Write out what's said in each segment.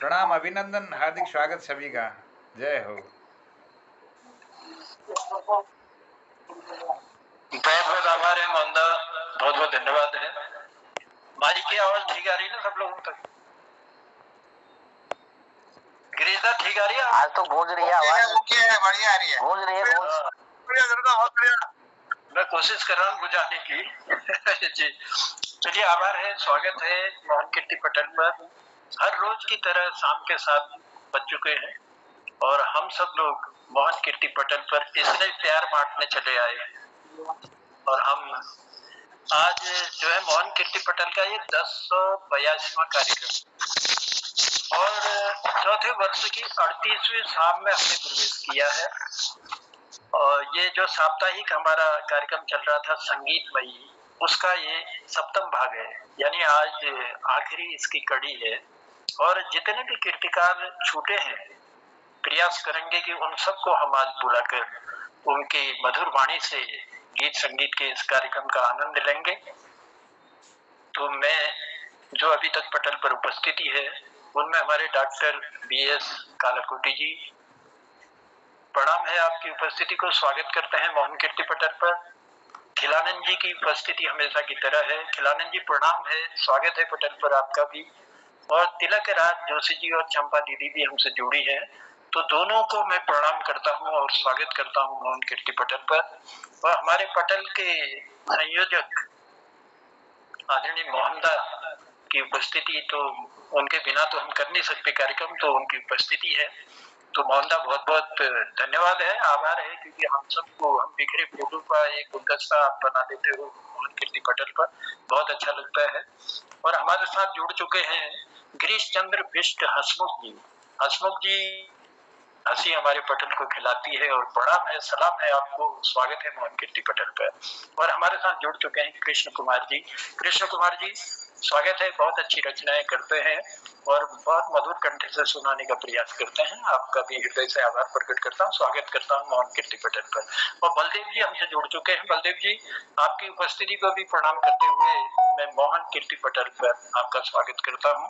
प्रणाम, अभिनंदन, हार्दिक स्वागत सभी का। जय हो। बहुत बहुत आभार है मोहनदा, बहुत बहुत धन्यवाद है। माइक की आवाज ठीक आ रही है ना सब लोगों तक? गिरीशदा ठीक आ रही है? आज तो गूंज रही है आवाज। ओके है, बढ़िया आ रही है, गूंज रही है, बढ़िया। मैं कोशिश कर रहा हूँ बुझाने की। जी चलिए, आभार है, स्वागत है मोहन कीर्ति पटल पर। हर रोज की तरह शाम के 7 बज चुके हैं और हम सब लोग मोहन कीर्ति पटल पर इसलिए प्यार बांटने चले आए। और हम आज जो है मोहन कीर्ति पटल का ये 1082वां कार्यक्रम और चौथे वर्ष की 38वीं शाम में हमने प्रवेश किया है। और ये जो साप्ताहिक हमारा कार्यक्रम चल रहा था संगीतमयी, उसका ये 7वां भाग है, यानी आज आखिरी इसकी कड़ी है। और जितने भी कीर्तिकार छूटे हैं, प्रयास करेंगे कि उन सबको हम आज बुलाकर उनकी मधुर वाणी से गीत संगीत के इस कार्यक्रम का आनंद लेंगे। तो मैं जो अभी तक पटल पर उपस्थिति है उनमें हमारे डॉक्टर BS कालाकोटी जी, प्रणाम है आपकी उपस्थिति को, स्वागत करते हैं मोहन कीर्ति पटल पर। खिलानंद जी की उपस्थिति हमेशा की तरह है। खिलानंद जी प्रणाम है, स्वागत है पटल पर आपका भी। और तिलक राज जोशी जी और चंपा दीदी भी हमसे जुड़ी है, तो दोनों को मैं प्रणाम करता हूं और स्वागत करता हूं मोहन कीर्ति पटल पर। और हमारे पटल के संयोजक आदरणीय मोहनदा की उपस्थिति, तो उनके बिना तो हम कर नहीं सकते कार्यक्रम, तो उनकी उपस्थिति है। तो मोहनदा बहुत बहुत धन्यवाद है, आभार है, क्योंकि हम सबको, हम बिखरे फूलों का एक गुलदस्ता आप बना देते हो मोहन कीर्ति पटल पर, बहुत अच्छा लगता है। और हमारे साथ जुड़ चुके हैं गिरीश चंद्र बिष्ट हसमुख जी। हसमुख जी हंसी हमारे पटल को खिलाती है, और प्रणाम है, सलाम है आपको, स्वागत है मोहन कीर्ति पटल पर। और हमारे साथ जुड़ चुके हैं कृष्ण कुमार जी। कृष्ण कुमार जी स्वागत है, बहुत अच्छी रचनाएं करते हैं और बहुत मधुर कंठ से सुनाने का प्रयास करते हैं। आपका भी हृदय से आभार प्रकट करता हूँ, स्वागत करता हूँ मोहन कीर्ति पटल पर। और बलदेव जी हमसे जुड़ चुके हैं। बलदेव जी आपकी उपस्थिति को भी प्रणाम करते हुए मैं मोहन कीर्ति पटल पर आपका स्वागत करता हूँ,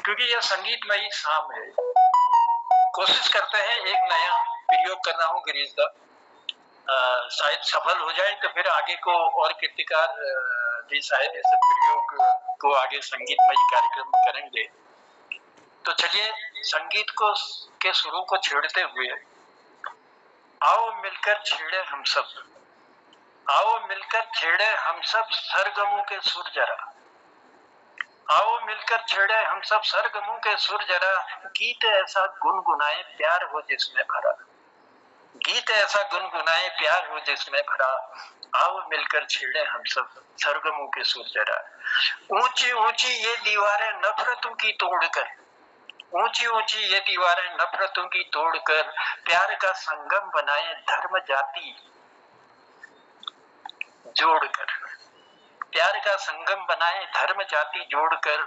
क्योंकि यह संगीतमयी शाम है। कोशिश करते हैं एक नया प्रयोग कर रहा हूँ गिरीश दा, शायद सफल हो जाए तो फिर आगे को और कीर्तिकार भी शायद ऐसे प्रयोग को आगे संगीतमयी कार्यक्रम करेंगे। तो चलिए संगीत को के सुरों को छेड़ते हुए आओ मिलकर छेड़े हम सब, आओ मिलकर छेड़े हम सब सरगमों के सुर जरा, आओ मिलकर छेड़े हम सब सरगमों के सुर जरा, गीत ऐसा गुनगुनाए प्यार हो जिसमें भरा, गीत ऐसा गुनगुनाए प्यार हो जिसमें भरा, आओ मिलकर छेड़े हम सब सरगमों के सुर जरा। ऊंची ऊंची ये दीवारें नफरतों की तोड़कर, ऊंची ऊंची ये दीवारें नफरतों की तोड़कर, प्यार का संगम बनाए धर्म जाति जोड़कर, प्यार का संगम बनाए धर्म जाति जोड़कर,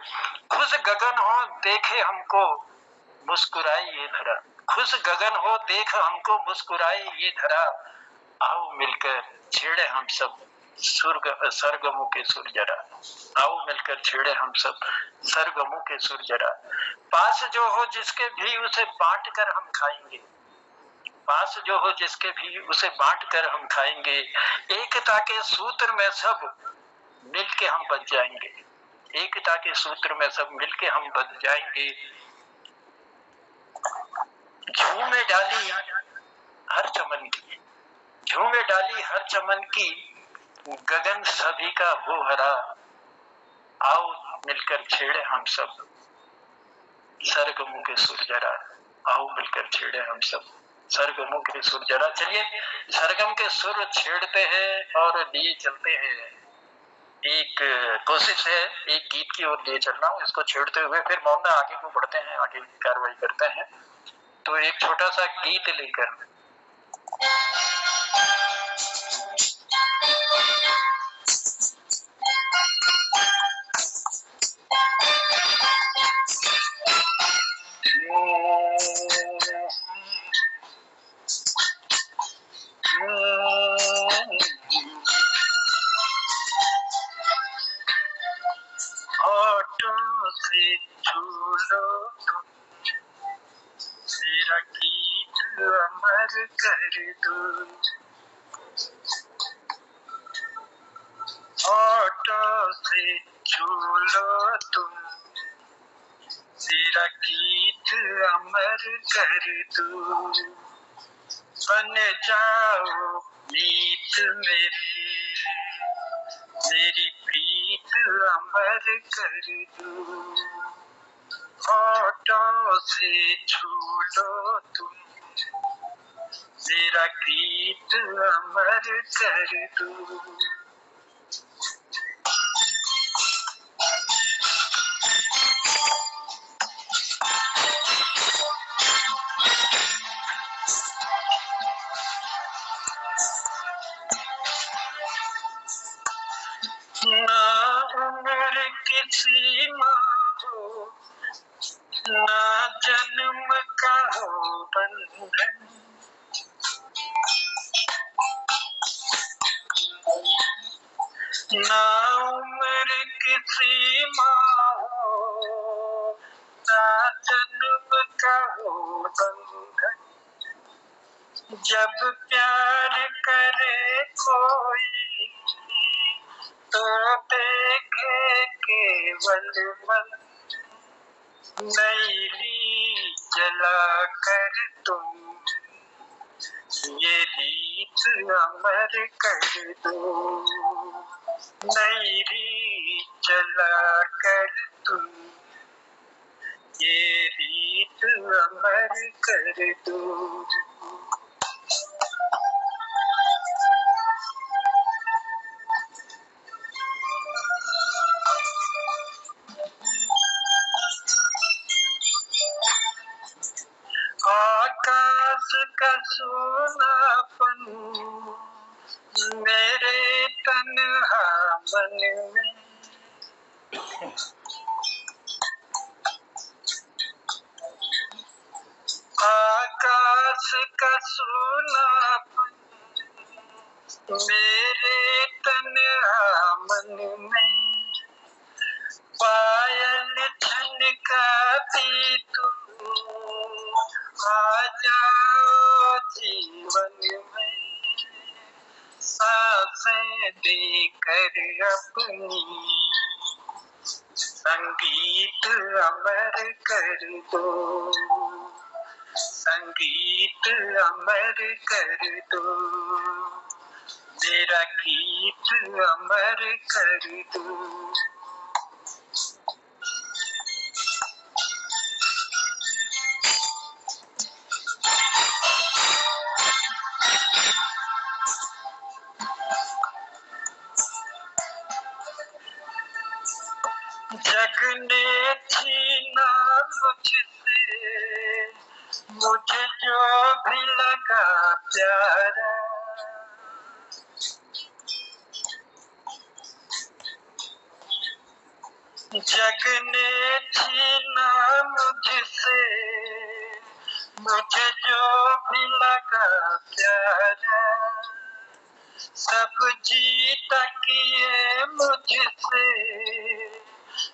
खुश गगन हो देखे हमको मुस्कुराए ये धरा, खुश गगन हो देख हमको मुस्कुराए ये धरा, आओ मिलकर छेड़े हम सब सरगमों के सुर जरा, आओ मिलकर छेड़े हम सब सरगमों के सुर जरा। पास जो हो जिसके भी उसे बांट कर हम खाएंगे, पास जो हो जिसके भी उसे बांट कर हम खाएंगे, एकता के सूत्र में सब मिलके हम बच जाएंगे, एकता के सूत्र में सब मिलके हम बच जाएंगे। झूमे डाली हर चमन की, झूमे डाली हर चमन की, गगन सभी का वो हरा, आओ मिलकर छेड़े हम सब सरगमों के सुर जरा, आओ मिलकर छेड़े हम सब सरगमों के सुर जरा। चलिए सरगम के सुर छेड़ते हैं और लिए चलते हैं। एक कोशिश है एक गीत की ओर लिए चल रहा हूँ, इसको छेड़ते हुए फिर मौन आगे को बढ़ते हैं, आगे कार्रवाई करते हैं। तो एक छोटा सा गीत लेकर होठों से छू लो मेरा गीत अमर कर दो। होठों से छू लो तुम, मेरा गीत अमर कर दो। बन जाओ मीत मेरी प्रीत अमर कर दो। होठों से छू लो तुम, मेरा गीत अमर कर दो। ना उम्र की सीमा हो, ना जन्म का हो बंधन, ना उम्र की सीमा हो, ना जन्म का हो बंधन। जब प्यार करे कोई तो देखे केवल मन, नई रीत जला कर तुम, ये रीत अमर कर दो। नई रीत जला कर तुम, ये रीत अमर कर दो। आकाश का सोनापन मेरे तन्हा मन में, आकाश का सोनापन मेरे तन्हा मन में। पायल छनकाती तुम आ जाओ जीवन में, सांसें देकर अपनी संगीत अमर कर दो। संगीत अमर कर दो, मेरा गीत अमर कर दो। जग ने छीना मुझसे, मुझे जो भी लगा प्यारा, जग ने छीना मुझसे, मुझे जो भी लगा प्यारा। सब जीता किए मुझसे,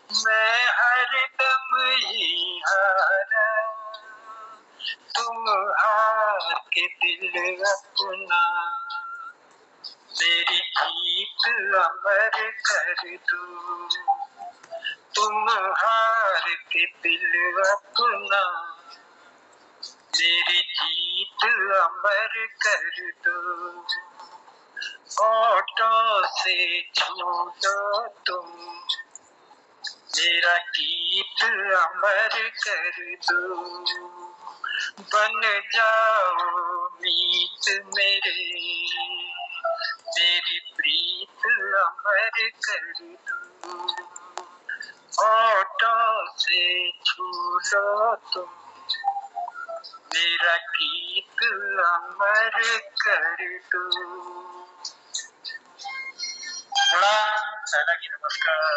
मैं हरदम ही हारा। तुम हार के दिल अपना, मेरी जीत अमर कर दो। तुम हार के दिल अपना, मेरी जीत अमर कर दो। होठों से छू लो तुम, मेरा गीत अमर कर दो। बन जाओ मीत मेरी प्रीत अमर कर दो। होठों से छू लो तुम, मेरा गीत अमर कर दो। सादा की नमस्कार,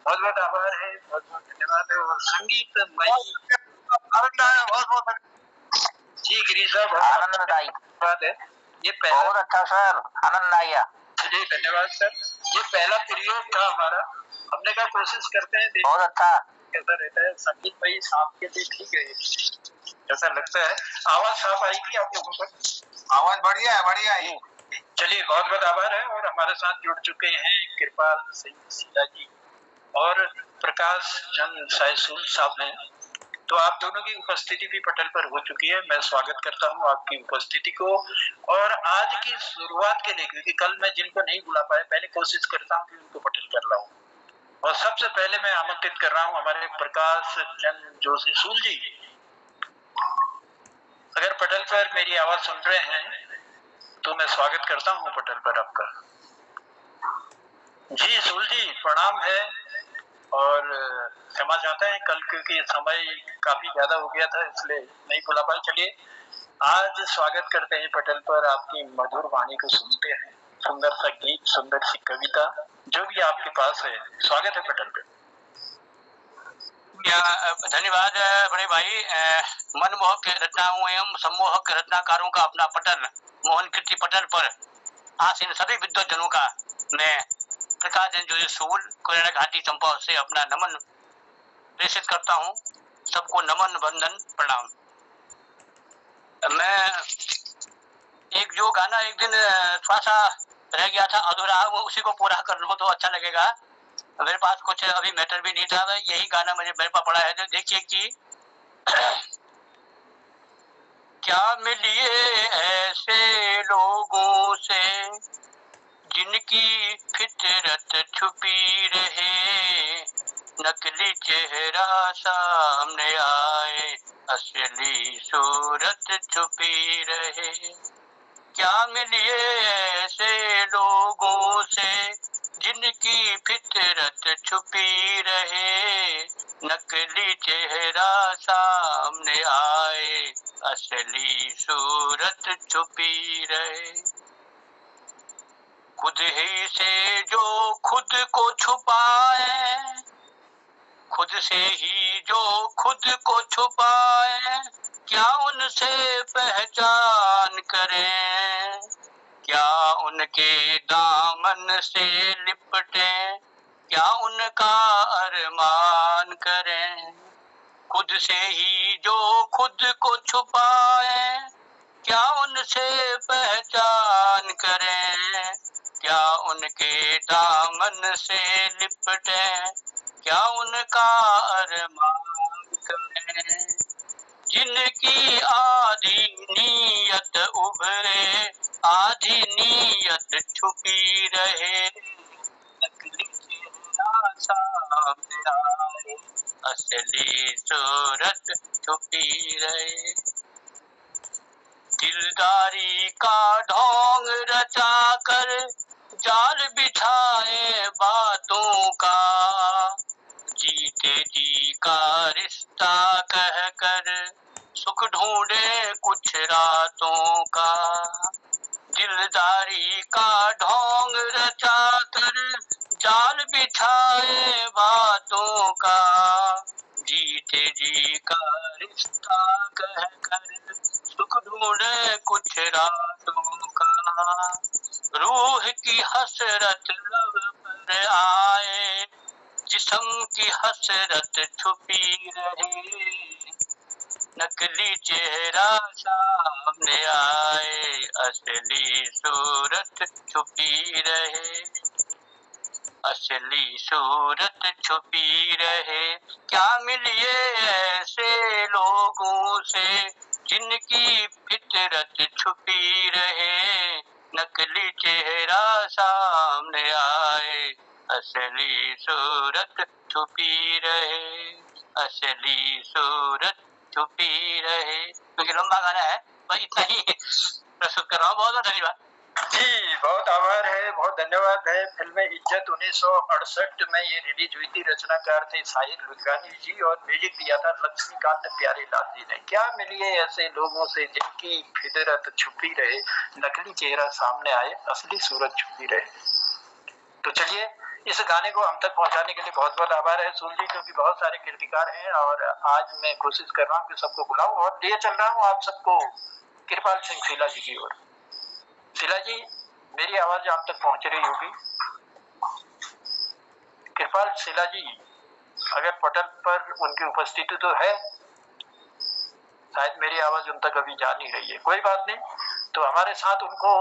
बहुत बहुत आभार है, बहुत बहुत धन्यवाद है। और संगीत आनंद आया, बहुत बहुत जी गिरीश साहब, आनंददायी बात है ये। बहुत अच्छा सर, आनंद आया जी, धन्यवाद सर। ये पहला प्रयोग था हमारा, हमने कहा कोशिश करते हैं, बहुत अच्छा कैसा रहता है। संगीत भाई सांप के लिए ठीक है। ऐसा लगता है। आवाज साफ आएगी आप लोगों को? आवाज बढ़िया है, बढ़िया है। चलिए, बहुत बहुत आभार है। और हमारे साथ जुड़ चुके हैं कृपाल सिंह शीला जी और प्रकाश चंद सायसूल साहब हैं। तो आप दोनों की उपस्थिति भी पटल पर हो चुकी है। मैं स्वागत करता हूं आपकी उपस्थिति को। और आज की शुरुआत के लिए, क्योंकि कल मैं जिनको नहीं बुला पाया, पहले कोशिश करता हूं कि उनको पटल कर लाऊं। और सबसे पहले मैं आमंत्रित कर रहा हूं हमारे प्रकाश चंद जोशी सूल जी। अगर पटल पर मेरी आवाज सुन रहे हैं तो मैं स्वागत करता हूं पटल पर आपका। जी सूल जी, प्रणाम है। और क्षमा चाहते हैं कल, क्योंकि समय काफी ज्यादा हो गया था, इसलिए नहीं बुला पाए। चलिए, आज स्वागत करते हैं पटल पर, आपकी मधुर वाणी को सुनते हैं। सुंदर सा गीत, सुंदर सी कविता, जो भी आपके पास है। स्वागत है पटल पर। धन्यवाद बड़े भाई। मनमोहक रचनाओं एवं सम्मोहक रचनाकारों का अपना पटल, मोहन कीर्ति पटल पर आसीन सभी विद्वजनों का मैं प्रकाश चंद जोशी सूल, कोयला घाटी चंपावत से अपना नमन प्रेषित करता हूँ। सबको नमन, वंदन, प्रणाम। मैं एक जो गाना एक दिन थोड़ा सा रह गया था अधूरा, वो उसी को पूरा कर लूं तो अच्छा लगेगा। मेरे पास कुछ अभी मैटर भी नहीं था, यही गाना मेरे पास पड़ा है। तो देखिए कि क्या मिलिए ऐसे लोगों से जिनकी फितरत छुपी रहे, नकली चेहरा सामने आए, असली सूरत छुपी रहे। क्या मिलिए ऐसे लोगों से जिनकी फितरत छुपी रहे, नकली चेहरा सामने आए, असली सूरत छुपी रहे। खुद ही से जो खुद को छुपाए, खुद से ही जो खुद को छुपाए, क्या उनसे पहचान करें, क्या उनके दामन से लिपटे, क्या उनका अरमान करें। खुद से ही जो खुद को छुपाए, क्या उनसे पहचान करें, क्या उनके दामन से लिपटे, क्या उनका अरमान करें। जिनकी आधी नीयत उभरे, आधी नीयत छुपी रहे, नकली चेहरा सामने आए, असली सूरत छुपी रहे। दिलदारी का ढोंग रचा कर जाल बिछाए बातों का, जीते जी का रिश्ता कह कर सुख ढूंढे कुछ रातों का। दिलदारी का ढोंग रचा कर जाल बिछाए बातों का, जीते जी का रिश्ता कह कर सुख ढूंढे कुछ रातों का। रूह की हसरत लब पर आए, जिस्म की हसरत छुपी रहे, नकली चेहरा सामने आए, असली सूरत छुपी रहे, असली सूरत छुपी रहे। क्या मिलिए ऐसे लोगों से जिनकी फितरत छुपी रहे, नकली चेहरा सामने आए, असली सूरत छुपी रहे, असली सूरत छुपी रहे। क्योंकि लंबा गाना है, बस इतना ही प्रस्तुत कर रहा हूँ। बहुत बहुत धन्यवाद जी, बहुत आभार है, बहुत धन्यवाद है। फिल्म इज्जत 1968 में ये रिलीज हुई थी। रचनाकार थे साहिर लुधियानी जी और म्यूजिक दिया था लक्ष्मीकांत प्यारेलाल जी ने। क्या मिलिए ऐसे लोगों से जिनकी फितरत छुपी रहे, नकली चेहरा सामने आए, असली सूरत छुपी रहे। तो चलिए, इस गाने को हम तक पहुंचाने के लिए बहुत बहुत आभार है सूल जी, क्योंकि बहुत सारे कीर्तिकार हैं और आज मैं कोशिश कर रहा हूँ कि सबको बुलाऊं और लिए चल रहा हूँ आप सबको कृपाल सिंह शीला जी की ओर। शीला जी, मेरी आवाज आप तक पहुंच रही होगी। कृपाल शीला जी, अगर पटल पर उनकी उपस्थिति तो है, शायद मेरी आवाज उन तक अभी जा नहीं रही है, कोई बात नहीं। तो हमारे साथ उनको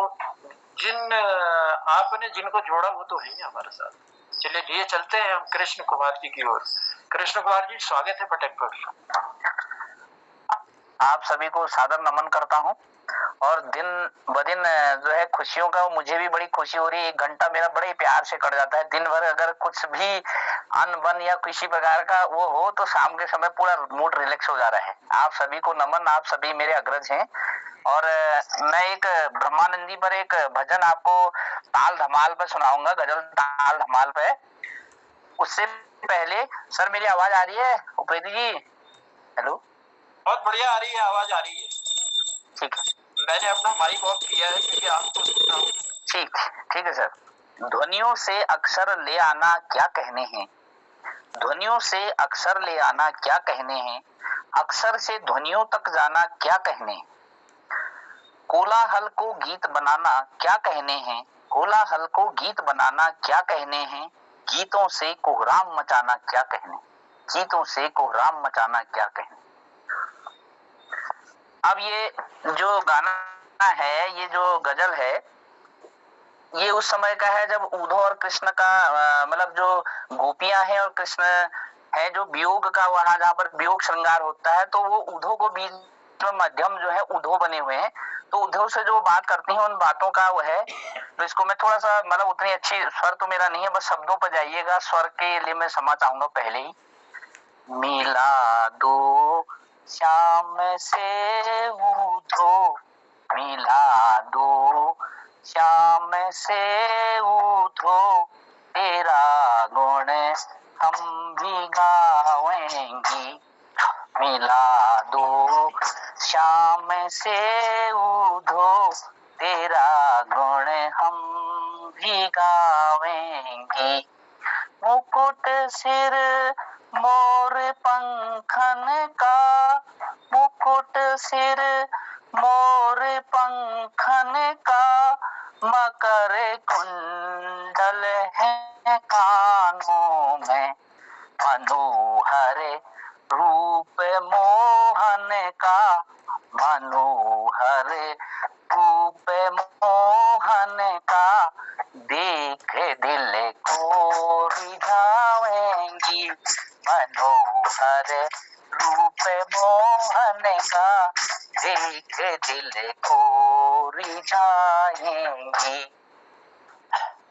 आपने जिनको जोड़ा वो तो है ही हमारे साथ। चलिए लिए चलते हैं हम कृष्ण कुमार जी की ओर। कृष्ण कुमार जी, स्वागत है पटेल पर। आप सभी को सादर नमन करता हूं और दिन ब दिन जो है खुशियों का, मुझे भी बड़ी खुशी हो रही है। 1 घंटा मेरा बड़े प्यार से कट जाता है। दिन भर अगर कुछ भी अनबन या किसी प्रकार का वो हो तो शाम के समय पूरा मूड रिलैक्स हो जा रहा है। आप सभी को नमन, आप सभी मेरे अग्रज हैं। और मैं एक ब्रह्मानंदी पर एक भजन आपको ताल धमाल पर सुनाऊंगा, गजल ताल धमाल पे। उससे पहले सर मेरी आवाज आ रही है उपेंद्र जी? हेलो, बहुत बढ़िया आ रही है, आवाज आ रही है। ठीक है, मैंने अपना माइक ऑफ किया है क्योंकि आपको सुनता हूँ। ठीक है सर। ध्वनियों से अक्षर ले आना क्या कहने हैं, ध्वनियों से अक्षर ले आना क्या कहने हैं, अक्षर से ध्वनियों तक जाना क्या कहने हैं। कोलाहल को गीत बनाना क्या कहने हैं, कोलाहल को गीत बनाना क्या कहने हैं, गीतों से कोहराम मचाना क्या कहने, गीतों से कोहराम मचाना क्या कहने। अब ये जो गाना है, ये जो गजल है, ये उस समय का है जब उद्धव और कृष्ण का मतलब जो गोपियां हैं और कृष्ण है, जो वियोग का वहां जहां पर वियोग श्रृंगार होता है, तो वो उद्धव को बीच में मध्यम जो है उद्धव बने हुए हैं। तो उद्धव से जो बात करती हैं उन बातों का वो है। तो इसको मैं थोड़ा सा, मतलब उतनी अच्छी स्वर तो मेरा नहीं है, बस शब्दों पर जाइएगा। स्वर के लिए मैं क्षमा चाहूंगा पहले ही। मिला दो श्याम से उद्धव, मिला दो श्याम से उद्धव, तेरा गुण हम भी गावेंगे। मिला दो श्याम से उद्धव, तेरा गुण हम भी गावेंगे। मुकुट सिर मोर पंखन का, मुकुट सिर मोर पंखन का, मकर कुंडल है कानों में, मनोहर रूप मोहन का, मनोहर रूप मोहन का, देख दिल को रिझावेंगी। मनोहर रूप मोहन का, देख दिल को रिझाएंगी।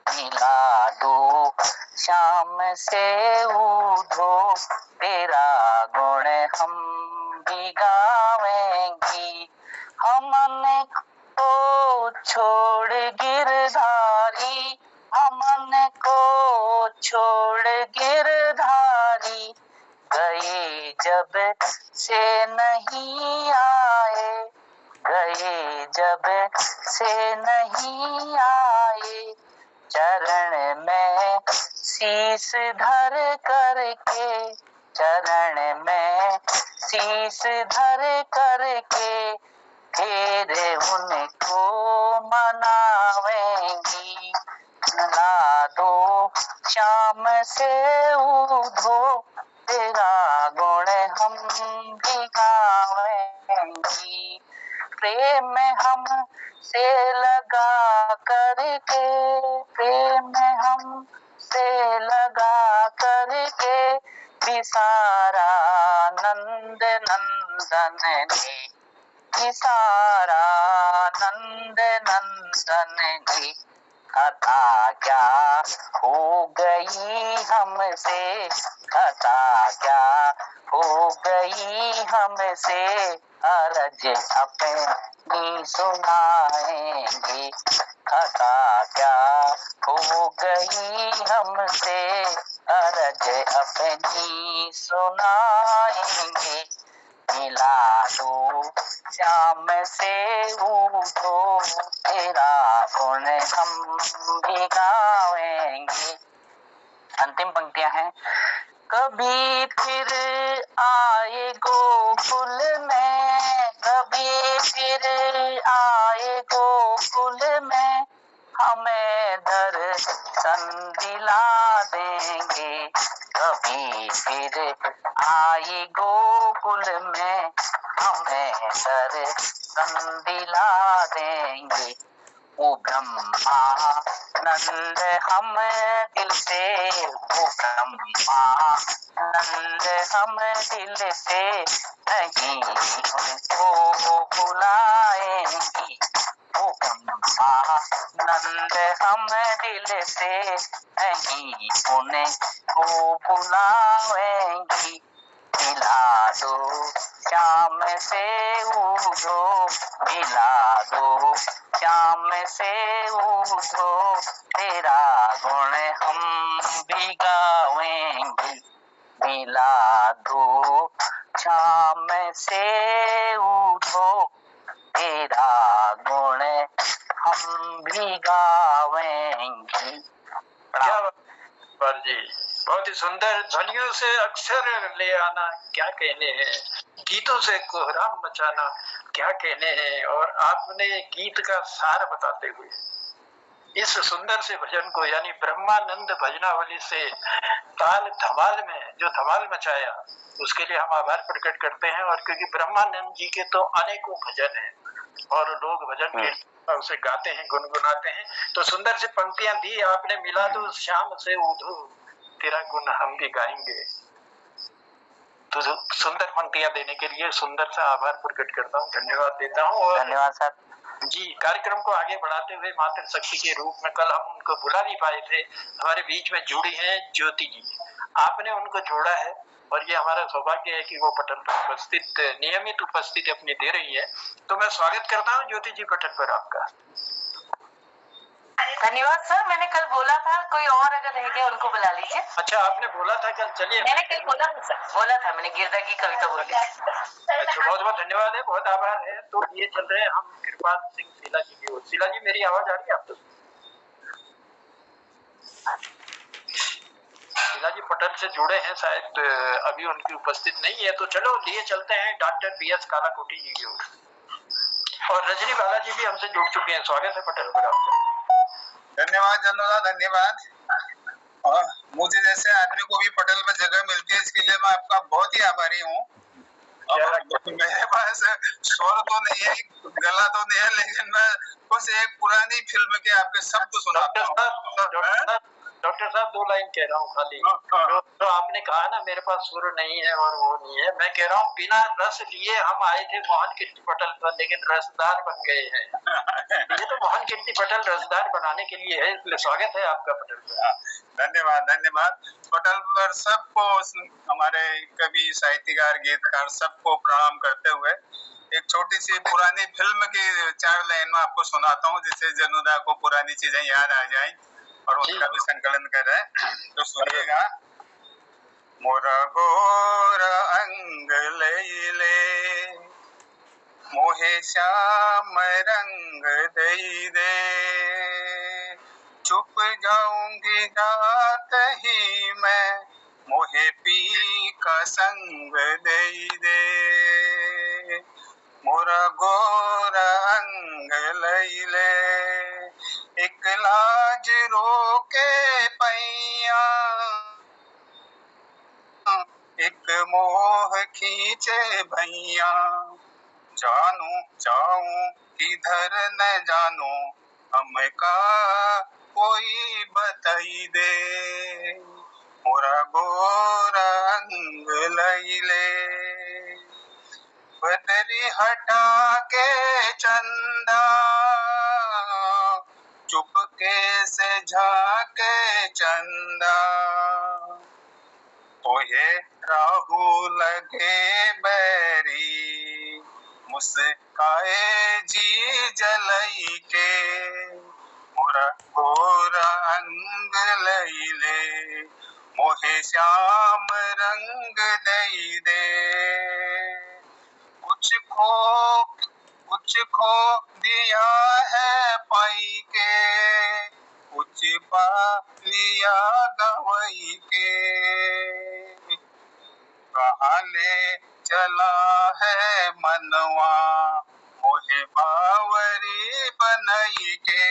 मिला दो श्याम से उद्धव, तेरा गुण हम भी गावेंगी। हमने को छोड़ गिरधारी, हमने को छोड़ गिरधारी, गए जब से नहीं आए, गए जब से नहीं आए। चरण में शीश धर करके, चरण में शीश धर करके, फिर उनको मनावेंगी। मिला दो श्याम से उद्धव, तेरा गुण हम भी गावेंगी। प्रेम हम से लगा करके, प्रेम हम से लगा करके, विसारा नंद नंदन ने, विसारा नंद नंदन ने। खता क्या हो गई हमसे, खता क्या हो गई हमसे, अरज अपनी सुनाएंगे। खता क्या हो गई हमसे, अरज अपनी सुनाएंगे। मिला दो श्याम से उद्धव, तेरा गुण हम भी गावेंगे। अंतिम पंक्तियां हैं। कभी फिर आए गोकुल में, कभी फिर आए गोकुल में, हमें दर्शन दिला देंगे। कभी फिर आई गोकुल में, हमें दर्शन दिला देंगे। वो ब्रह्मानंद हम दिल से, वो ब्रह्मानंद हम दिल से नहीं उनको बुलाएंगे। वो ब्रह्मानंद हम दिल से नहीं उन्हें को बुलाएंगे। मिला दो श्याम से उठो, मिला दो श्याम से उठो, तेरा गुण हम भी गावेंगे। मिला दो श्याम से उठो, तेरा गुण हम भी गावेंगे। क्या बात जी, बहुत ही सुंदर ध्वनियों से अक्षर ले आना क्या कहने हैं, गीतों से कोहराम मचाना क्या कहने हैं। और आपने गीत का सार बताते हुए इस सुंदर से भजन को यानी ब्रह्मानंद भजनावली से ताल धमाल में जो धमाल मचाया, उसके लिए हम आभार प्रकट करते हैं। और क्योंकि ब्रह्मानंद जी के तो अनेकों भजन हैं और लोग भजन के उसे गाते हैं, गुनगुनाते हैं, तो सुंदर से पंक्तियां दी आपने। मिला दो श्याम से उधो, तेरा गुण हम भी गाएंगे। तो सुंदर पंक्तियां देने के लिए सुंदर सा आभार प्रकट करता हूँ, धन्यवाद देता हूँ। और धन्यवाद सर जी, कार्यक्रम को आगे बढ़ाते हुए मातृ शक्ति के रूप में कल हम उनको बुला नहीं पाए थे, हमारे बीच में जुड़ी हैं ज्योति जी, आपने उनको जोड़ा है और ये हमारा सौभाग्य है कि वो पटल पर उपस्थित, नियमित उपस्थिति अपनी दे रही है। तो मैं स्वागत करता हूँ ज्योति जी पटल पर आपका। धन्यवाद सर। मैंने कल बोला था कोई और अगर रह गया उनको बुला लीजिए। अच्छा, आपने बोला था कल, चलिए। मैंने कल बोला था सर, बोला था मैंने, गिरदा की कविता बोली थी। अच्छा, बहुत बहुत धन्यवाद है, बहुत आभार है। तो ये चल रहे हैं हम कृपाल सिंह शीला जी की ओर। शीला जी, मेरी आवाज आ रही है आपको? शीला जी पटल से जुड़े हैं, शायद अभी उनकी उपस्थित नहीं है। तो चलो लिए चलते हैं डॉक्टर BS कालाकोटी जी की ओर। और रजनी बाला जी भी हमसे जुड़ चुके हैं, स्वागत है पटल पर आपका। धन्यवाद जनुदा, धन्यवाद। और मुझे जैसे आदमी को भी पटल में जगह मिलती है, इसके लिए मैं आपका बहुत ही आभारी हूँ। मेरे पास स्वर तो नहीं है, गला तो नहीं है, लेकिन मैं कुछ एक पुरानी फिल्म के आपके शब्द सुनाता हूँ। डॉक्टर साहब 2 लाइन कह रहा हूँ खाली। जो आपने कहा ना मेरे पास सुर नहीं है और वो नहीं है, मैं कह रहा हूँ बिना रस लिए हम आए थे मोहन कीर्ति पटल पर, लेकिन रसदार बन गए हैं। ये तो मोहन कीर्ति पटल रसदार बनाने के लिए है, इसलिए स्वागत है आपका पटल पर। धन्यवाद धन्यवाद। पटल पर सबको, हमारे कवि, साहित्यकार, गीतकार सबको प्रणाम करते हुए एक छोटी सी पुरानी फिल्म की 4 लाइन में आपको सुनाता हूँ, जिससे जनुदा को पुरानी चीजें याद आ जाएं और उनका भी संकलन कर रहे हैं। तो सुनिएगा। मोरा गोरा अंग लैले, मोहे श्याम रंग दई दे, चुप जाऊंगी रात ही मैं, मोहे पी का संग दई दे। मोरा गोरा अंग लैले, एक लाज रोके पैया, एक मोह खींचे भैया, जानू जाऊं किधर न जानू, हमका कोई बताई दे। मोरा गोरा अंग लैले, बदरी हटा के चंदा, चुपके से झाके चंदा, ओहे राहु लगे बैरी, मुस्काए जी जलई के। मोरा गोरा अंग लैले, मोहे श्याम रंग दई दे। कुछ खो दिया है पाई के, कुछ पा लिया गवई के। कहाँ ले चला है मनवा, मोहे बावरी बनई के।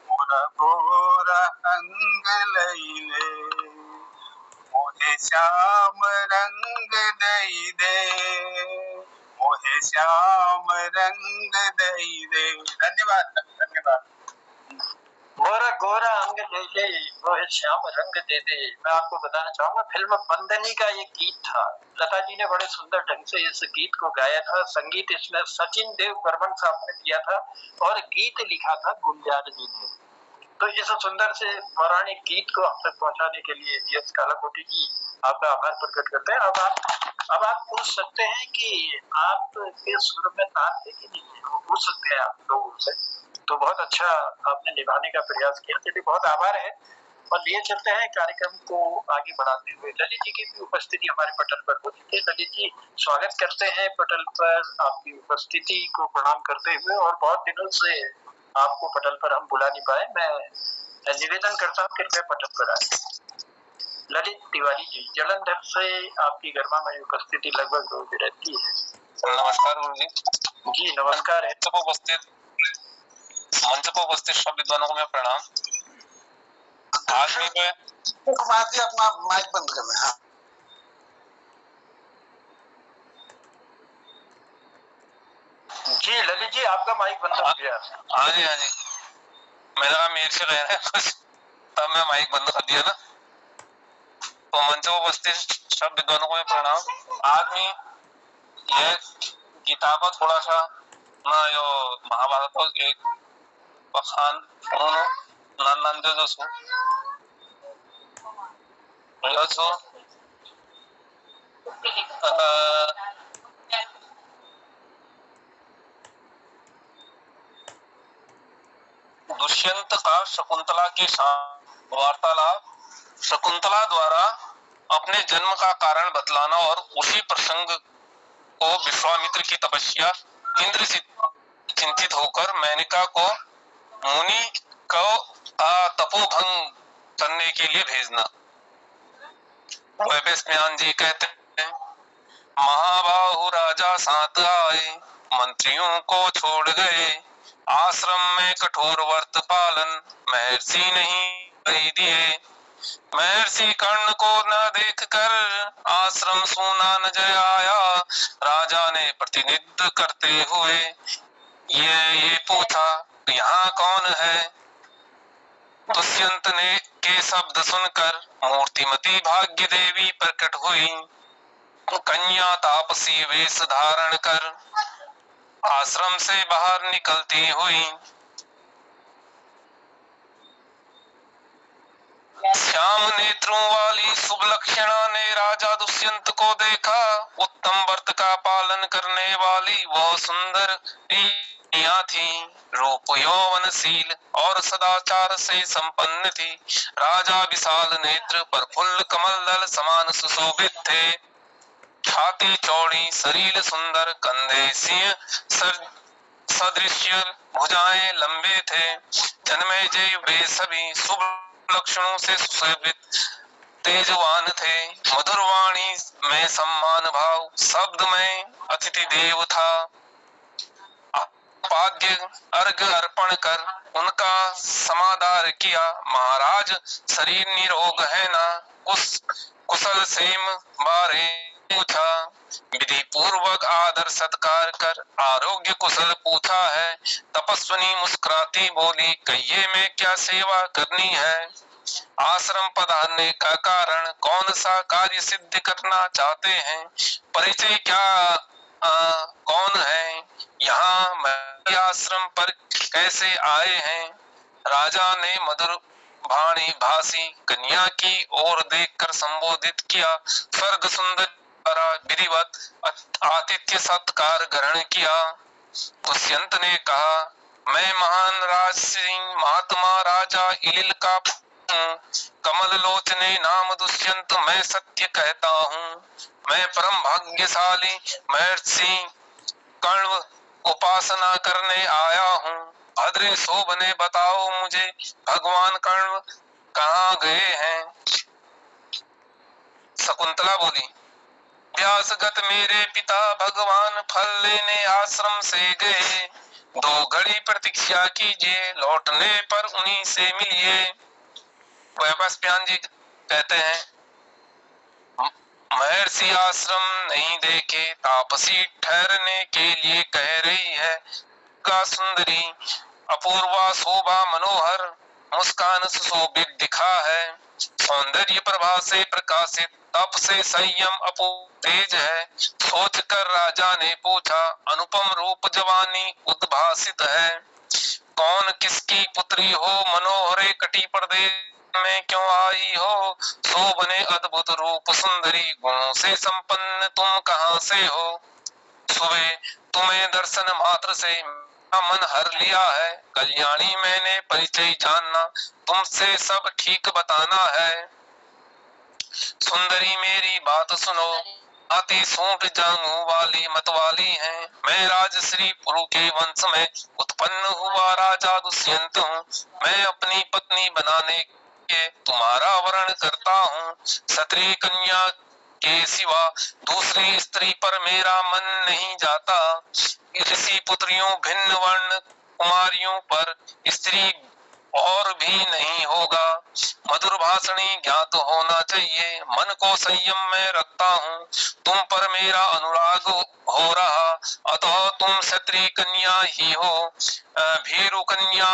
मोरा गोरा अंग लैले, मोहे श्याम रंग दई दे। मोहे श्याम रंग दई दे। धन्यवाद धन्यवाद। गोरा गोरा अंग ले ले वो है श्याम रंग दे दे। मैं आपको बताना चाहूंगा फिल्म बंदनी का ये गीत था। लता जी ने बड़े सुंदर ढंग से इस गीत को गाया था। संगीत इसमें सचिन देव बर्मन साहब ने दिया था और गीत लिखा था गुलजार जी ने। तो इस सुंदर से पौराणिक गीत को हम तक पहुंचाने के लिए DS कालाकोटी जी आपका आभार प्रकट करते हैं। अब आप पूछ सकते हैं कि आपके सुर में ताल है कि नहीं है, वो पूछ सकते हैं आप लोगों से। तो बहुत अच्छा आपने निभाने का प्रयास किया, चलिए बहुत आभार है। और लिए चलते हैं कार्यक्रम को आगे बढ़ाते हुए। ललित जी की भी उपस्थिति हमारे पटल पर हो चुकी है। ललित जी स्वागत करते हैं पटल पर, आपकी उपस्थिति को प्रणाम करते हुए। और बहुत दिनों से आपको पटल पर हम बुला नहीं पाए, मैं निवेदन करता हूँ कृपया पटल पर आए। ललित तिवारी जी, जलंधर से आपकी गर्मामय उपस्थिति लगभग रोज रहती है। नमस्कार गुरु जी। जी नमस्कार है। मंच पर उपस्थित सब विद्वानों को मैं प्रणाम। आज भी मैं अपना माइक बंद करना है। जी ललित जी आपका माइक बंद हो गया। हाँ जी मेरा मेरे से कह रहे हैं कुछ, तब मैं माइक बंद कर दिया ना। तो मंच पर उपस्थित सब विद्वानों को मैं प्रणाम। आज मैं यह गीता का थोड़ा सा ना यो महाभारत को एक बखान नंदे जो सो दुष्यंत का शकुंतला के साथ वार्तालाप, शकुंतला द्वारा अपने जन्म का कारण बतलाना और उसी प्रसंग को विश्वामित्र की तपस्या, इंद्र से चिंतित होकर मेनका को मुनि को तपोभंग करने के लिए भेजना। वैश्यायन जी कहते हैं, महाबाहु राजा साथ आए, मंत्रियों को छोड़ गए, आश्रम में कठोर व्रत पालन महर्षि नहीं दिए। महर्षि कर्ण को न देखकर आश्रम सूना नजर आया। राजा ने प्रतिनिधित्व करते हुए ये पूछा, यहाँ कौन है? दुष्यंत ने के शब्द सुनकर मूर्तिमती भाग्य देवी प्रकट हुई। कन्या तापसी वेश धारण कर आश्रम से बाहर निकलती हुई। श्याम नेत्रों वाली शुभ लक्षणा ने राजा दुष्यंत को देखा। उत्तम व्रत का पालन करने वाली वह सुंदर थी, रूप यौवनशील और सदाचार से संपन्न थी। राजा विशाल नेत्र पर फुल्ल कमल दल समान सुशोभित थे। छाती चौड़ी, शरीर सुंदर, कंधे सिंह सदृश, भुजाएं लंबे थे। जन्मेजय वे सभी शुभ लक्षणों से सुशोभित तेजवान थे। मधुर वाणी में सम्मान भाव, शब्द में अतिथि देव था। पाद्य अर्घ अर्पण कर उनका समादार किया। महाराज शरीर निरोग है ना? कुशल सेम बारे पूछा। विधि पूर्वक आदर सत्कार कर आरोग्य कुशल पूछा है। तपस्विनी मुस्कुराती बोली, कहिए मैं क्या सेवा करनी है? आश्रम पधारने का कारण, कौन सा कार्य सिद्ध करना चाहते हैं? परिचय क्या कौन है? यहाँ आश्रम पर कैसे आए हैं? राजा ने मधुर वाणी भाषी कन्या की ओर देखकर संबोधित किया। स्वर्ग सुंदर द्वारा विधिवत आतिथ्य सत्कार ग्रहण किया। दुष्यंत ने कहा, मैं महान राज सिंह महात्मा राजा इलिल का कमल लोचने नाम दुष्यंत, मैं सत्य कहता हूँ। मैं परम भाग्यशाली महर्षि कर्ण उपासना करने आया हूँ। भद्रे शोभने बताओ मुझे, भगवान कर्ण कहाँ गए हैं? शकुंतला बोली, व्यासगत मेरे पिता भगवान फल लेने आश्रम से गए। 2 घड़ी प्रतीक्षा कीजिए, लौटने पर उन्हीं से मिलिए। वैश्यायन जी कहते हैं, महर्षि आश्रम नहीं देखे तापसी ठहरने के लिए कह रही है का सुंदरी अपूर्वा शोभा मनोहर मुस्कान सुशोभित दिखा है। सौंदर्य प्रभा से प्रकाशित तप से संयम अपूर्व तेज है। सोच कर राजा ने पूछा अनुपम रूप जवानी उद्भासित है। कौन किसकी पुत्री हो मनोहरे कटी प्रदेश में क्यों आई हो। शोभने अद्भुत रूप सुंदरी गुणों से संपन्न तुम कहाँ से हो। सुबह तुम्हें दर्शन मात्र से मेरा मन हर लिया है। कल्याणी मैंने परिचय जानना तुमसे सब ठीक बताना है। सुंदरी मेरी बात सुनो अति सूंट जांघों वाली मतवाली है। मैं राजश्री पुरु के वंश में उत्पन्न हुआ राजा दुष्यंत हूँ। मैं अपनी पत्नी बनाने के तुम्हारा वर्ण करता हूँ। क्षत्रिय कन्या के सिवा दूसरी स्त्री पर मेरा मन नहीं जाता। ऋषि पुत्रियों भिन्न वर्ण कुमारियों पर स्त्री और भी नहीं होगा। मधुर भाषणी ज्ञात होना चाहिए। मन को संयम में रखता हूँ। तुम पर मेरा अनुराग हो रहा अतः तुम क्षत्रिय कन्या ही हो। भीरु कन्या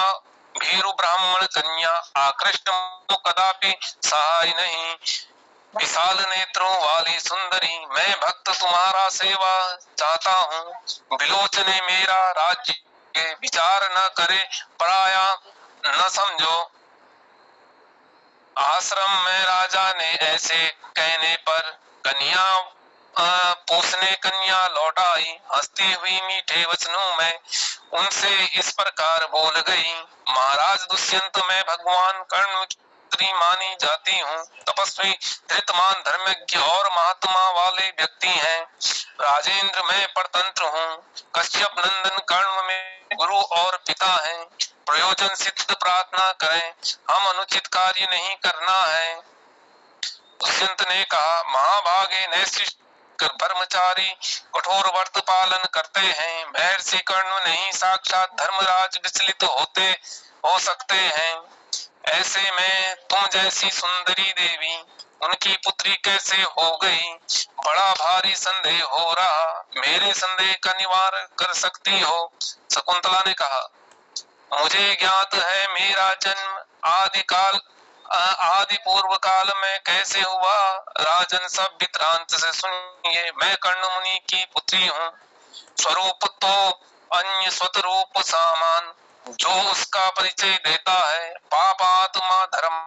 भीरु ब्राह्मण कन्या आकृष्ट कदापि सहाय नहीं। विशाल नेत्रों वाली सुंदरी मैं भक्त तुम्हारा सेवा चाहता हूँ। विलोचने मेरा राज्य विचार न करे पराया न समझो। आश्रम में राजा ने ऐसे कहने पर कन्या पूछने कन्या लौट आई। हंसती हुई मीठे वचनों में उनसे इस प्रकार बोल गई। महाराज दुष्यंत मैं भगवान कर्ण पुत्री मानी जाती हूँ। तपस्वी धृतमान धर्मज्ञ और महात्मा वाले व्यक्ति हैं। राजेंद्र मैं परतंत्र हूँ। कश्यप नंदन कर्ण में गुरु और पिता हैं। प्रयोजन सिद्ध प्रार्थना करें। हम अनुचित कार्य नहीं करना है। दुष्यंत ने कहा महाभागे नैशिष्ट ब्रह्मचारी कठोर व्रत पालन करते हैं। महर्षि कर्ण नहीं साक्षात धर्मराज विचलित होते हो सकते हैं। ऐसे में तुम जैसी सुंदरी देवी उनकी पुत्री कैसे हो गई। बड़ा भारी संदेह हो रहा। मेरे संदेह का निवारण कर सकती हो। शकुंतला ने कहा मुझे ज्ञात है मेरा जन्म आदि पूर्व काल में कैसे हुआ। राजन सब वित्रांत से सुनिए। मैं कर्ण मुनि की पुत्री हूँ। स्वरूप तो अन्य स्वतरूप सामान जो उसका परिचय देता है। पाप आत्मा धर्म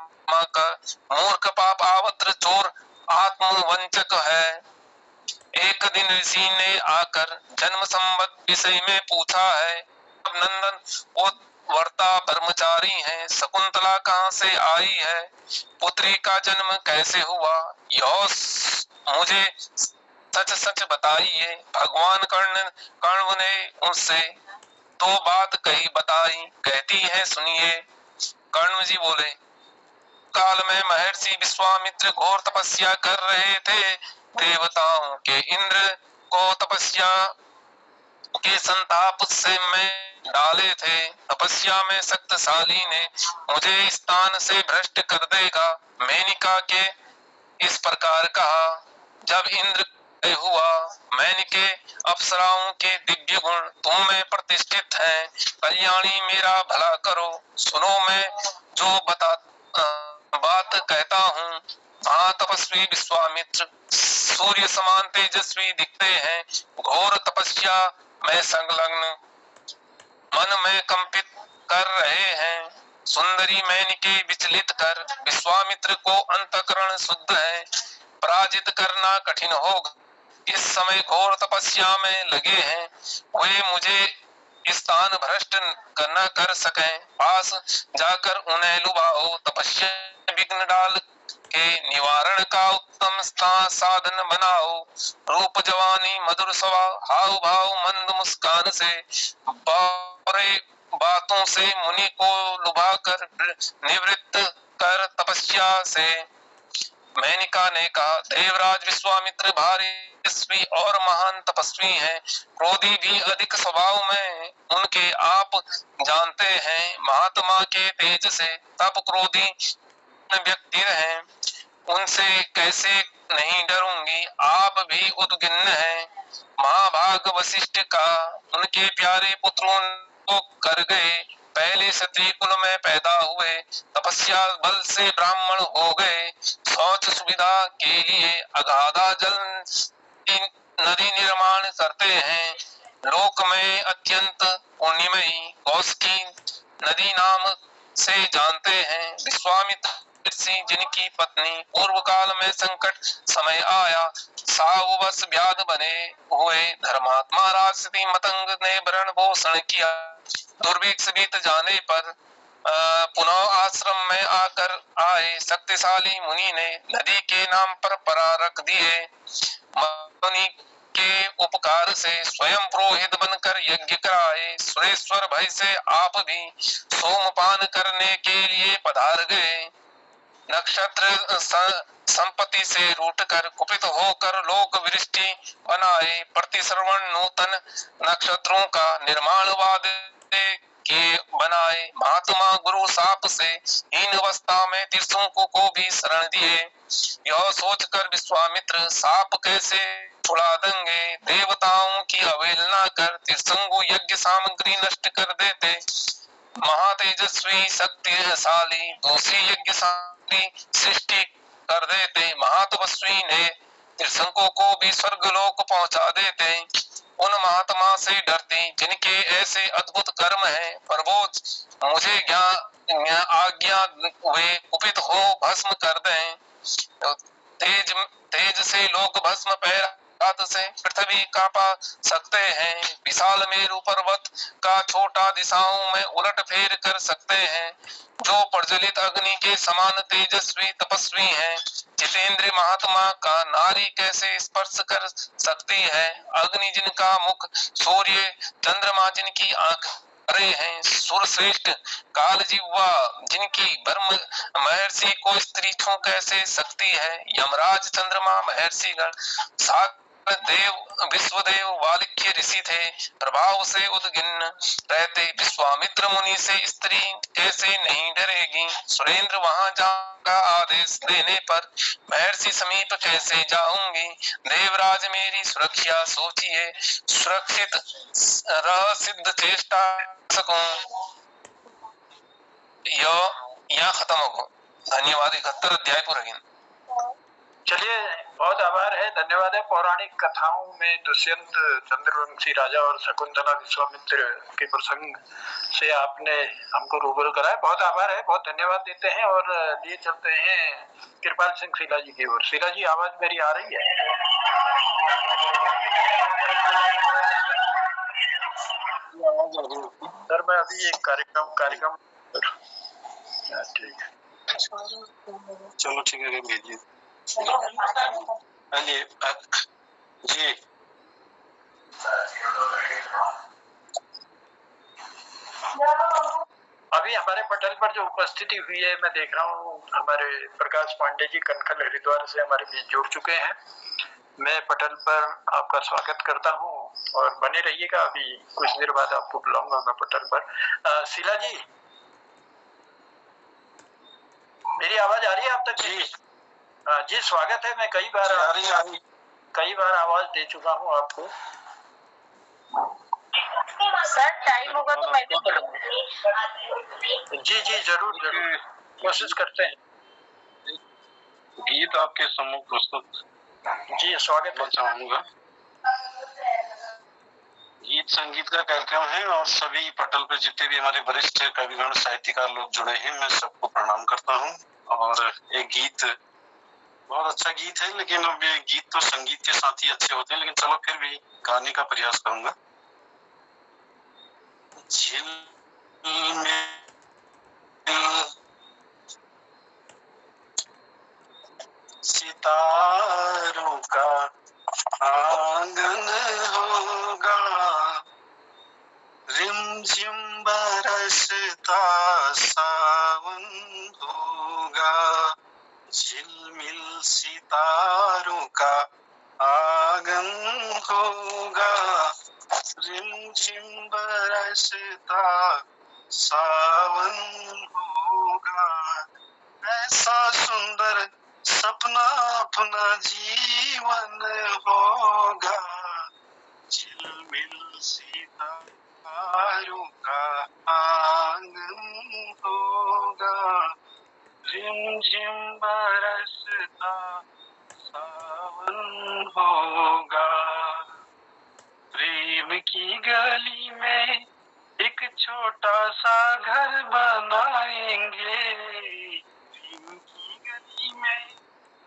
का मूर्ख पाप आवत्र चोर आत्मवंचक है। एक दिन ऋषि ने आकर जन्म संबंध विषय में पूछा है। अब नंदन वो वर्ता ब्रह्मचारी है। शकुंतला कहाँ से आई है। पुत्री का जन्म कैसे हुआ यह मुझे सच सच बताइए। भगवान कर्ण ने उनसे दो बात कही बताई। कहती है सुनिए। कर्ण जी बोले काल में महर्षि विश्वामित्र घोर तपस्या कर रहे थे। देवताओं के इंद्र को तपस्या के संताप से मैं डाले थे। तपस्या में शक्तिशाली ने मुझे स्थान से भ्रष्ट कर देगा। मेनिका के इस प्रकार कहा जब इंद्र हुआ। मेनिके अप्सराओं के दिव्य गुण तुम में प्रतिष्ठित हैं। कल्याणी मेरा भला करो। सुनो मैं जो बात कहता हूँ। हाँ तपस्वी विश्वामित्र सूर्य समान तेजस्वी दिखते हैं। घोर तपस्या में संलग्न मन में कंपित कर रहे हैं। सुंदरी मेनिके विचलित कर विश्वामित्र को अंतःकरण शुद्ध है पराजित करना कठिन होगा। इस समय घोर तपस्या में लगे हैं। वे मुझे स्थान भ्रष्ट न कर सके। पास जाकर उन्हें लुभाओ। तपस्या विघ्न डाल के निवारण का उत्तम साधन बनाओ। रूप जवानी मधुर स्वभाव हाव भाव मंद मुस्कान से बातों से मुनि को लुभा कर निवृत्त कर तपस्या से। मेनिका ने कहा देवराज विश्वामित्र भारी तेजस्वी और महान तपस्वी हैं। क्रोधी भी अधिक स्वभाव में उनके आप जानते हैं। महात्मा के तेज से तप क्रोधी व्यक्ति हैं। उनसे कैसे नहीं डरूंगी, आप भी उद्विग्न हैं। महाभाग वशिष्ठ का उनके प्यारे पुत्रों को कर गए, पहले क्षत्रिय कुल में पैदा हुए, तपस्या बल से ब्राह्मण हो गए, शौच सुविधा के लिए अगाधा जल नदी निर्माण करते हैं, लोक में अत्यंत पुण्यमयी कौशिकी नदी नाम से जानते हैं। विश्वामित्र ऋषि जिनकी पत्नी पूर्व काल में संकट समय आया, सावुवश व्याध बने हुए धर्मात्मा राजसी मतंग ने भरण पोषण किया। दुर्भिक्ष बीत जाने पर पुनः आश्रम में आकर आए शक्तिशाली मुनि ने नदी के नाम पर परा रख दिए। मुनि के उपकार से स्वयं पुरोहित बनकर यज्ञ कराए। सुरेश्वर भय से आप भी सोमपान करने के लिए पधार गए। नक्षत्र संपत्ति से रूठकर कुपित होकर लोक वृष्टि बनाए, प्रतिश्रवण नूतन नक्षत्रों का निर्माण वाद के बनाए। महात्मा गुरु साप से हीन अवस्था में त्रिशंकु को भी शरण दिए। यह सोचकर विश्वामित्र साप कैसे छुड़ा देंगे, देवताओं की अवहेलना कर त्रिशंकु यज्ञ सामग्री नष्ट कर देते। महातेजस्वी शक्तिशाली दूसरी यज्ञ सामग्री सृष्टि कर देते। महातपस्वी ने त्रिशंकु को भी स्वर्गलोक पहुंचा देते। उन महात्मा से डरते जिनके ऐसे अद्भुत कर्म हैं, पर वो मुझे आज्ञा वे कुपित हो भस्म कर दें। तेज तेज से लोग भस्म पैर हाथ से पृथ्वी कापा सकते हैं, विशाल मेरु पर्वत का छोटा दिशाओं में उलट फेर कर सकते हैं। जो प्रज्वलित अग्नि के समान तेजस्वी तपस्वी हैं, जितेंद्र महात्मा का नारी कैसे स्पर्श कर सकती है। अग्नि जिनका मुख, सूर्य चंद्रमा जिनकी आंख हैं, सुर श्रेष्ठ काल जिह्वा जिनकी ब्रह्म महर्षि को स्त्री छू कैसे सकती है। यमराज चंद्रमा महर्षिगण सात देव विश्वदेव वालिक्य ऋषि थे, प्रभाव से उद्गिन्न रहते। विश्वामित्र मुनि से स्त्री कैसे नहीं डरेगी। सुरेंद्र वहां का आदेश देने पर महर्षि समीप कैसे जाऊंगी। देवराज मेरी सुरक्षा सोचिए, सुरक्षित रह सिद्ध चेष्टा सकूं। यह खत्म हो। धन्यवाद। 71 अध्याय पूरा। चलिए, बहुत आभार है, धन्यवाद है। पौराणिक कथाओं में दुष्यंत चंद्रवंशी राजा और शकुंतला विश्वामित्र के प्रसंग से आपने हमको रूबरू कराया। बहुत आभार है, बहुत धन्यवाद देते हैं। और लिए चलते हैं कृपाल सिंह शीला जी की ओर। शीला जी, आवाज मेरी आ रही है? सर, मैं अभी एक कार्यक्रम ठीक है, चलो ठीक है, भेजिए जी। अभी हमारे पटल पर जो उपस्थिति हुई है, मैं देख रहा हूँ हमारे प्रकाश पांडे जी कनखल हरिद्वार से हमारे बीच जुड़ चुके हैं। मैं पटल पर आपका स्वागत करता हूँ और बने रहिएगा। अभी कुछ देर बाद आपको बुलाऊंगा मैं पटल पर। शीला जी, मेरी आवाज आ रही है आप तक? जी जी, स्वागत है। मैं कई बार आवाज दे चुका हूँ आपको। सर, टाइम होगा तो मैं भी बोलूंगी। जी जी, जरूर जरूर कोशिश करते हैं। गीत आपके सम्मुख प्रस्तुत जी, स्वागत है। चाहूंगा। गीत संगीत का कार्यक्रम है और सभी पटल पर जितने भी हमारे वरिष्ठ कविगण साहित्यकार लोग जुड़े हैं, मैं सबको प्रणाम करता हूँ। और एक गीत, बहुत अच्छा गीत है, लेकिन अब ये गीत तो संगीत के साथ ही अच्छे होते हैं, लेकिन चलो फिर भी गाने का प्रयास करूंगा। सितारों का आंगन होगा, रिमझिम बरसता सावन होगा। झिलमिल सितारों का आंगन होगा, रिमझिम बरसता सावन होगा। ऐसा सुंदर सपना अपना जीवन होगा, झिलमिल सितारों का आंगन होगा, रिमझिम बरसता सावन होगा। प्रेम की गली में एक छोटा सा घर बनाएंगे, प्रेम की गली में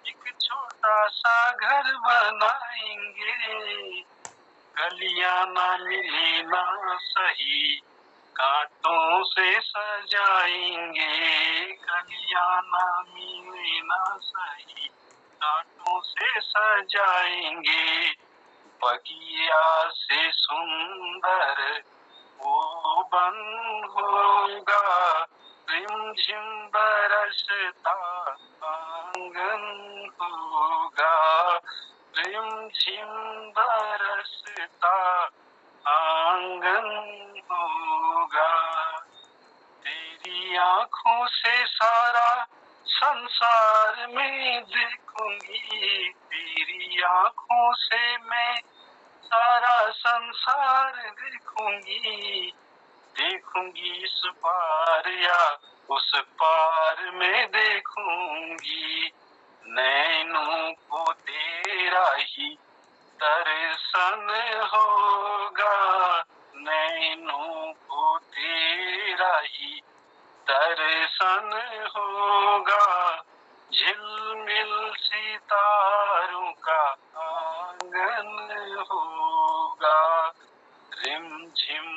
एक छोटा सा घर बनाएंगे, गलियां ना मिली ना सही कांटों से सजाएंगे, गलियां ना मिली ना सही कांटों से सजाएंगे, बगिया से सुंदर वो बन होगा, रिमझिम बरसता आंगन होगा, रिमझिम बरसता आंगन होगा। तेरी आंखों से सारा संसार में देखूंगी, तेरी आंखों से मैं सारा संसार देखूंगी, देखूंगी इस पार या उस पार में देखूंगी, नैनों को तेरा ही दर्शन होगा, नैनों को तेरा ही दर्शन होगा, झिलमिल सितारों का आंगन होगा, रिमझिम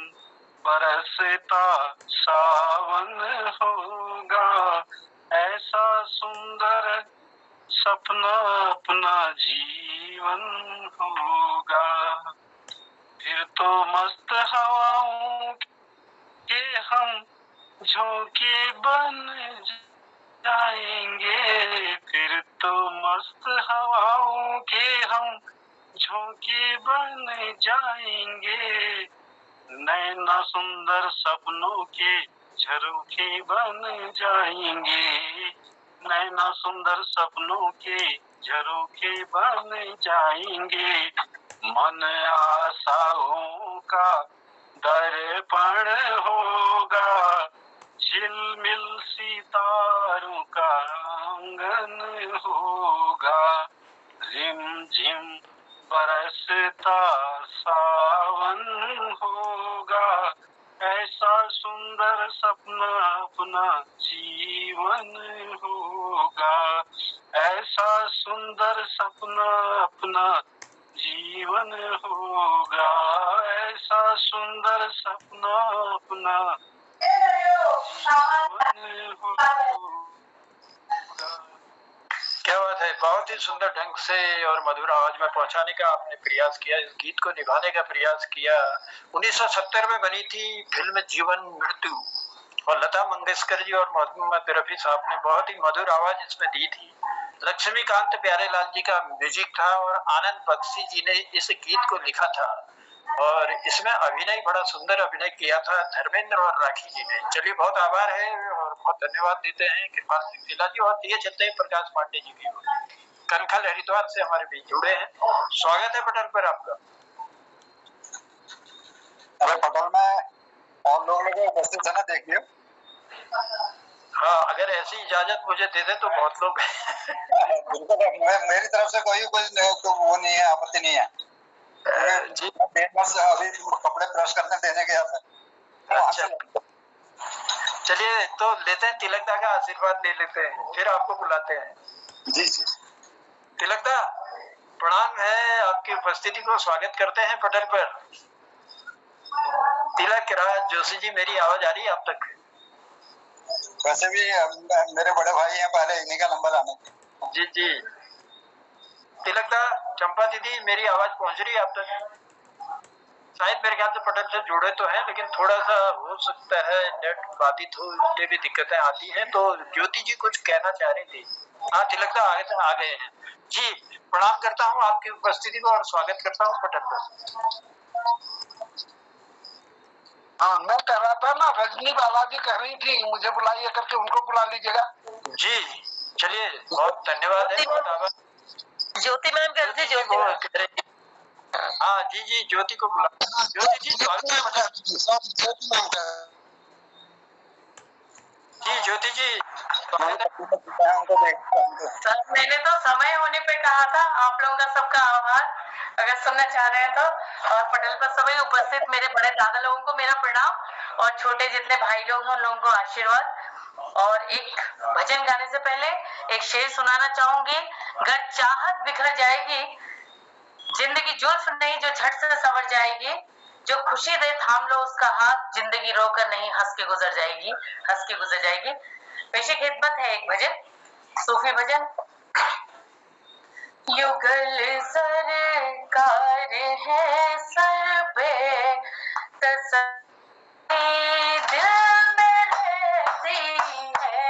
बरसता सावन होगा, ऐसा सुंदर सपना अपना जीवन होगा। फिर तो मस्त हवाओं के हम झोंके बन जाएंगे, फिर तो मस्त हवाओं के हम झोंके बन जाएंगे, नैना सुंदर सपनों के झरोखे बन जाएंगे, नैना सुंदर सपनों के झरोखे बन जाएंगे, मन आशाओं का दर्पण होगा, झिलमिल सितारों का आंगन होगा, रिमझिम बरसता सावन होगा, ऐसा सुंदर सपना अपना जीवन होगा, ऐसा सुंदर सपना अपना जीवन होगा, ऐसा सुंदर सपना अपना जीवन होगा। क्या बात है, बहुत ही सुंदर ढंग से और मधुर आवाज में पहुंचाने का आपने प्रयास किया, इस गीत को निभाने का प्रयास किया। 1970 में बनी थी फिल्म जीवन मृत्यु, और लता मंगेशकर जी और मोहम्मद रफी साहब ने बहुत ही मधुर आवाज इसमें दी थी। लक्ष्मीकांत प्यारेलाल जी का म्यूजिक था और आनंद बख्शी जी ने इस गीत को लिखा था, और इसमें अभिनय बड़ा सुंदर अभिनय किया था धर्मेंद्र और राखी जी ने। चलिए, बहुत आभार है और बहुत धन्यवाद देते हैं कृपाल सिंह तिला जी, और दिए चलते हैं प्रकाश पांडे जी भी कनखल हरिद्वार से हमारे बीच जुड़े हैं। स्वागत है पटल पर आपका। अरे पटल में और लोगों को उपस्थित है ना, देखिए। हाँ, अगर ऐसी इजाजत मुझे दे दे तो बहुत लोग बिल्कुल, मेरी तरफ से कोई तो वो नहीं है, आपत्ति नहीं है जी। अभी कपड़े प्रेस करने देने गया था। अच्छा, चलिए तो लेते हैं तिलक दा का आशीर्वाद ले लेते हैं, फिर आपको बुलाते हैं। जी जी। तिलक दा प्रणाम है, आपकी उपस्थिति को स्वागत करते हैं पटल पर। तिलक राज जोशी जी, मेरी आवाज आ रही है आप तक? वैसे भी मेरे बड़े भाई हैं, पहले इन्हीं का नंबर आने। जी जी। तिलक दा, चंपा दीदी, मेरी आवाज पहुंच रही है आप तक? शायद मेरे ख्याल से पटल से जुड़े तो हैं, लेकिन थोड़ा सा हो सकता है नेट बाधित हो, इसलिए भी दिक्कतें आती हैं। तो ज्योति जी कुछ कहना चाह रही थी। हाँ तिलक दा, आ गए हैं जी। प्रणाम करता हूँ आपकी उपस्थिति को और स्वागत करता हूँ पटल पर। हाँ, मैं कह रहा था ना, रजनी बालाजी कह रही थी मुझे बुलाइए करके, उनको बुला लीजिएगा। जी चलिए बहुत धन्यवाद है, बहुत आभार। ज्योति मैम कह रहे थे, ज्योति मैम कह रहे हैं। हाँ जी जी, ज्योति को बुला। ज्योति जी जी, ज्योति जी सर, मैंने तो समय होने पे कहा था। आप लोगों का सबका आभार, अगर सुनना चाह रहे हैं तो। और पटल पर सभी उपस्थित मेरे बड़े दादा लोगों को मेरा प्रणाम, और छोटे जितने भाई लोग हैं उन लोगों को आशीर्वाद। और एक भजन गाने से पहले एक शेर सुनाना चाहूंगी। अगर चाहत बिखर जाएगी, जिंदगी जुल्फ नहीं जो झट से सवर जाएगी, जो खुशी दे थाम लो उसका हाथ, जिंदगी रोकर नहीं हंस के गुजर जाएगी, हंस के गुजर जाएगी। पेशे खिदमत है एक भजन, सूफी भजन। युगल सरकार है सर पे, तसल्ली दिल में रहती है।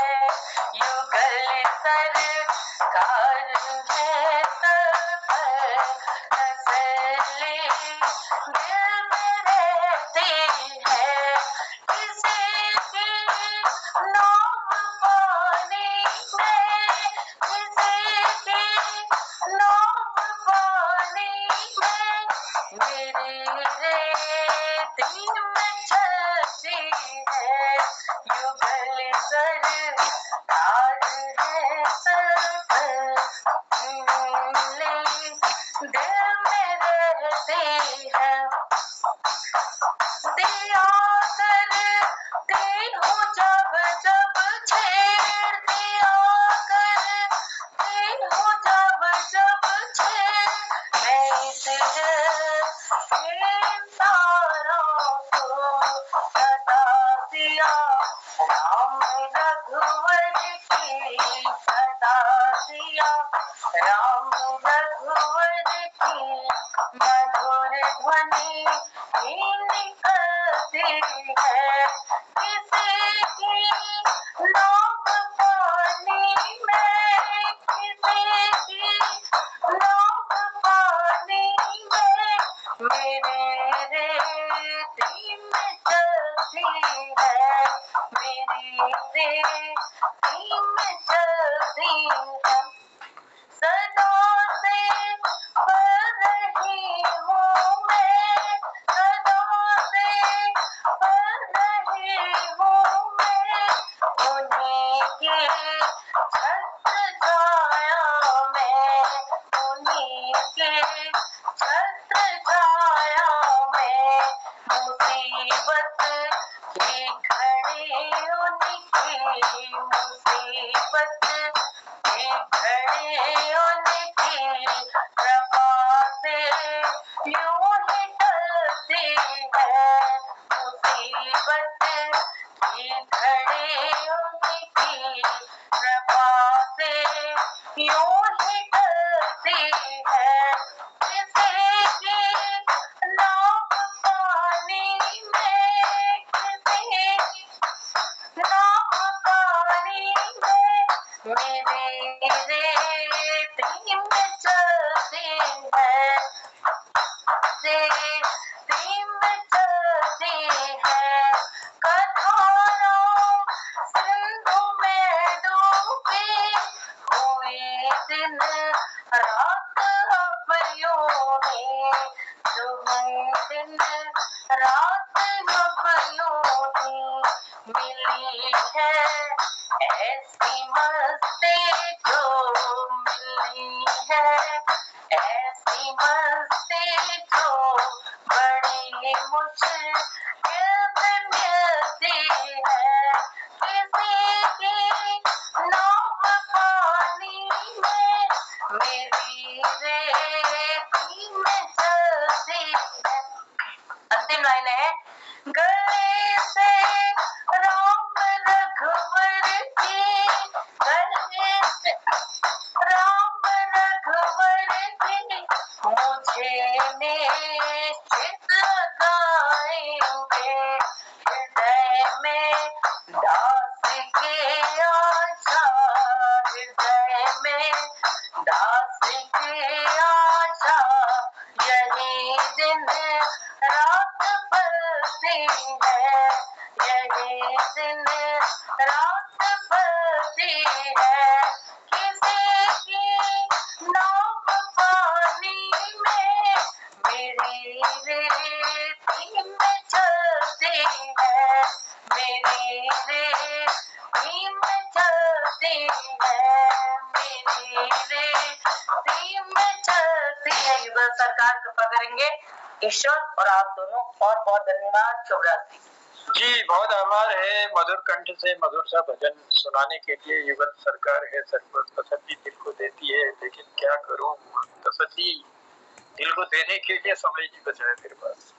युगल सरकार है सर पे, तसल्ली दिल में रहती है। किसी की नौब पानी में, किसी की नौब पानी में, मेरी रेती में चलती है। युगल सरकार है सब, दिल में रहती है। दिया करती हूँ जब जब छेड़, दिया करती हूँ जब जब छेड़। मैं इस इंसानों को सदा दिया राम रघुवर की, सदा दिया राम रघुवर की। मधुर ध्वनि निकलती है, किसी की नौब पानी में, किसी की नौब पानी में, मेरे रेती में चलती है, मेरी रेती में चलती है। सदा से पढ़ रही हूँ मैं, सदा से पढ़ रही हूँ मैं, उन्हीं की छत्र छाया में, उन्हीं की छत्र छाया में। मुसीबत की घड़ी उनकी, मुसीबत की घड़ी उनकी कृपा से यूं ही टलती है। मुसीबत की घड़ी उनकी कृपा से यूं ही टलती है। किसी की नौब पानी में, किसी की नौब पानी में, मेरी रेती में चलती है, रेती में चलती है। कथाओं सिंधु में डूबी हुई दिन रात अब यूं ही, दिन रात अब यूं ही मिली है। ऐसी मस्ती जो मिली है, ऐसी मस्ती जो बड़ी मुश्किल से मिलती है। किसी की नौब पानी में, मेरी रेती में चलती है। अंतिम लाइन है, गले से राम रघुवर की, गले से राम रघुवर की, मुझे निश्चित लगाएंगे। हृदय में दास की आशा, हृदय में दास की आशा, यही दिन रात पलती है, यही दिन रात पलती है। रेती में चलते हैं, मेरी रेती में चलते हैं, मेरी रेती में चलते हैं। युगल सरकार कृपा करेंगे। ईश्वर और आप दोनों बहुत बहुत धन्यवाद। शुभ रात्रि जी। बहुत आभार है मधुर कंठ से मधुर सा भजन सुनाने के लिए। युगल सरकार है सरपंच, तसल्ली दिल को देती है, लेकिन क्या करूं, तसल्ली दिल को देने के लिए समय नहीं बचा है मेरे पास।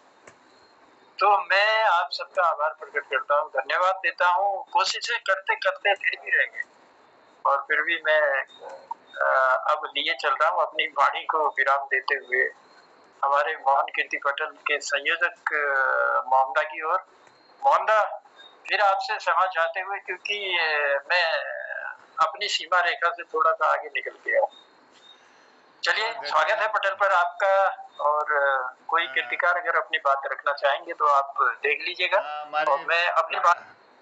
तो मैं आप सबका आभार प्रकट करता हूँ, धन्यवाद देता हूँ। कोशिशें करते करते फिर भी रह गए, और फिर भी मैं अब लिए चल रहा हूँ अपनी वाणी को विराम देते हुए हमारे मोहन कीर्ति पटल के संयोजक मोहनदा की ओर। मोहनदा, फिर आपसे क्षमा चाहते हुए, क्योंकि मैं अपनी सीमा रेखा से थोड़ा सा आगे निकल गया हूँ। चलिए, स्वागत है पटल पर आपका। और कोई कीर्तिकार अगर अपनी बात रखना चाहेंगे तो आप देख लीजिएगा, और मैं अपनी बात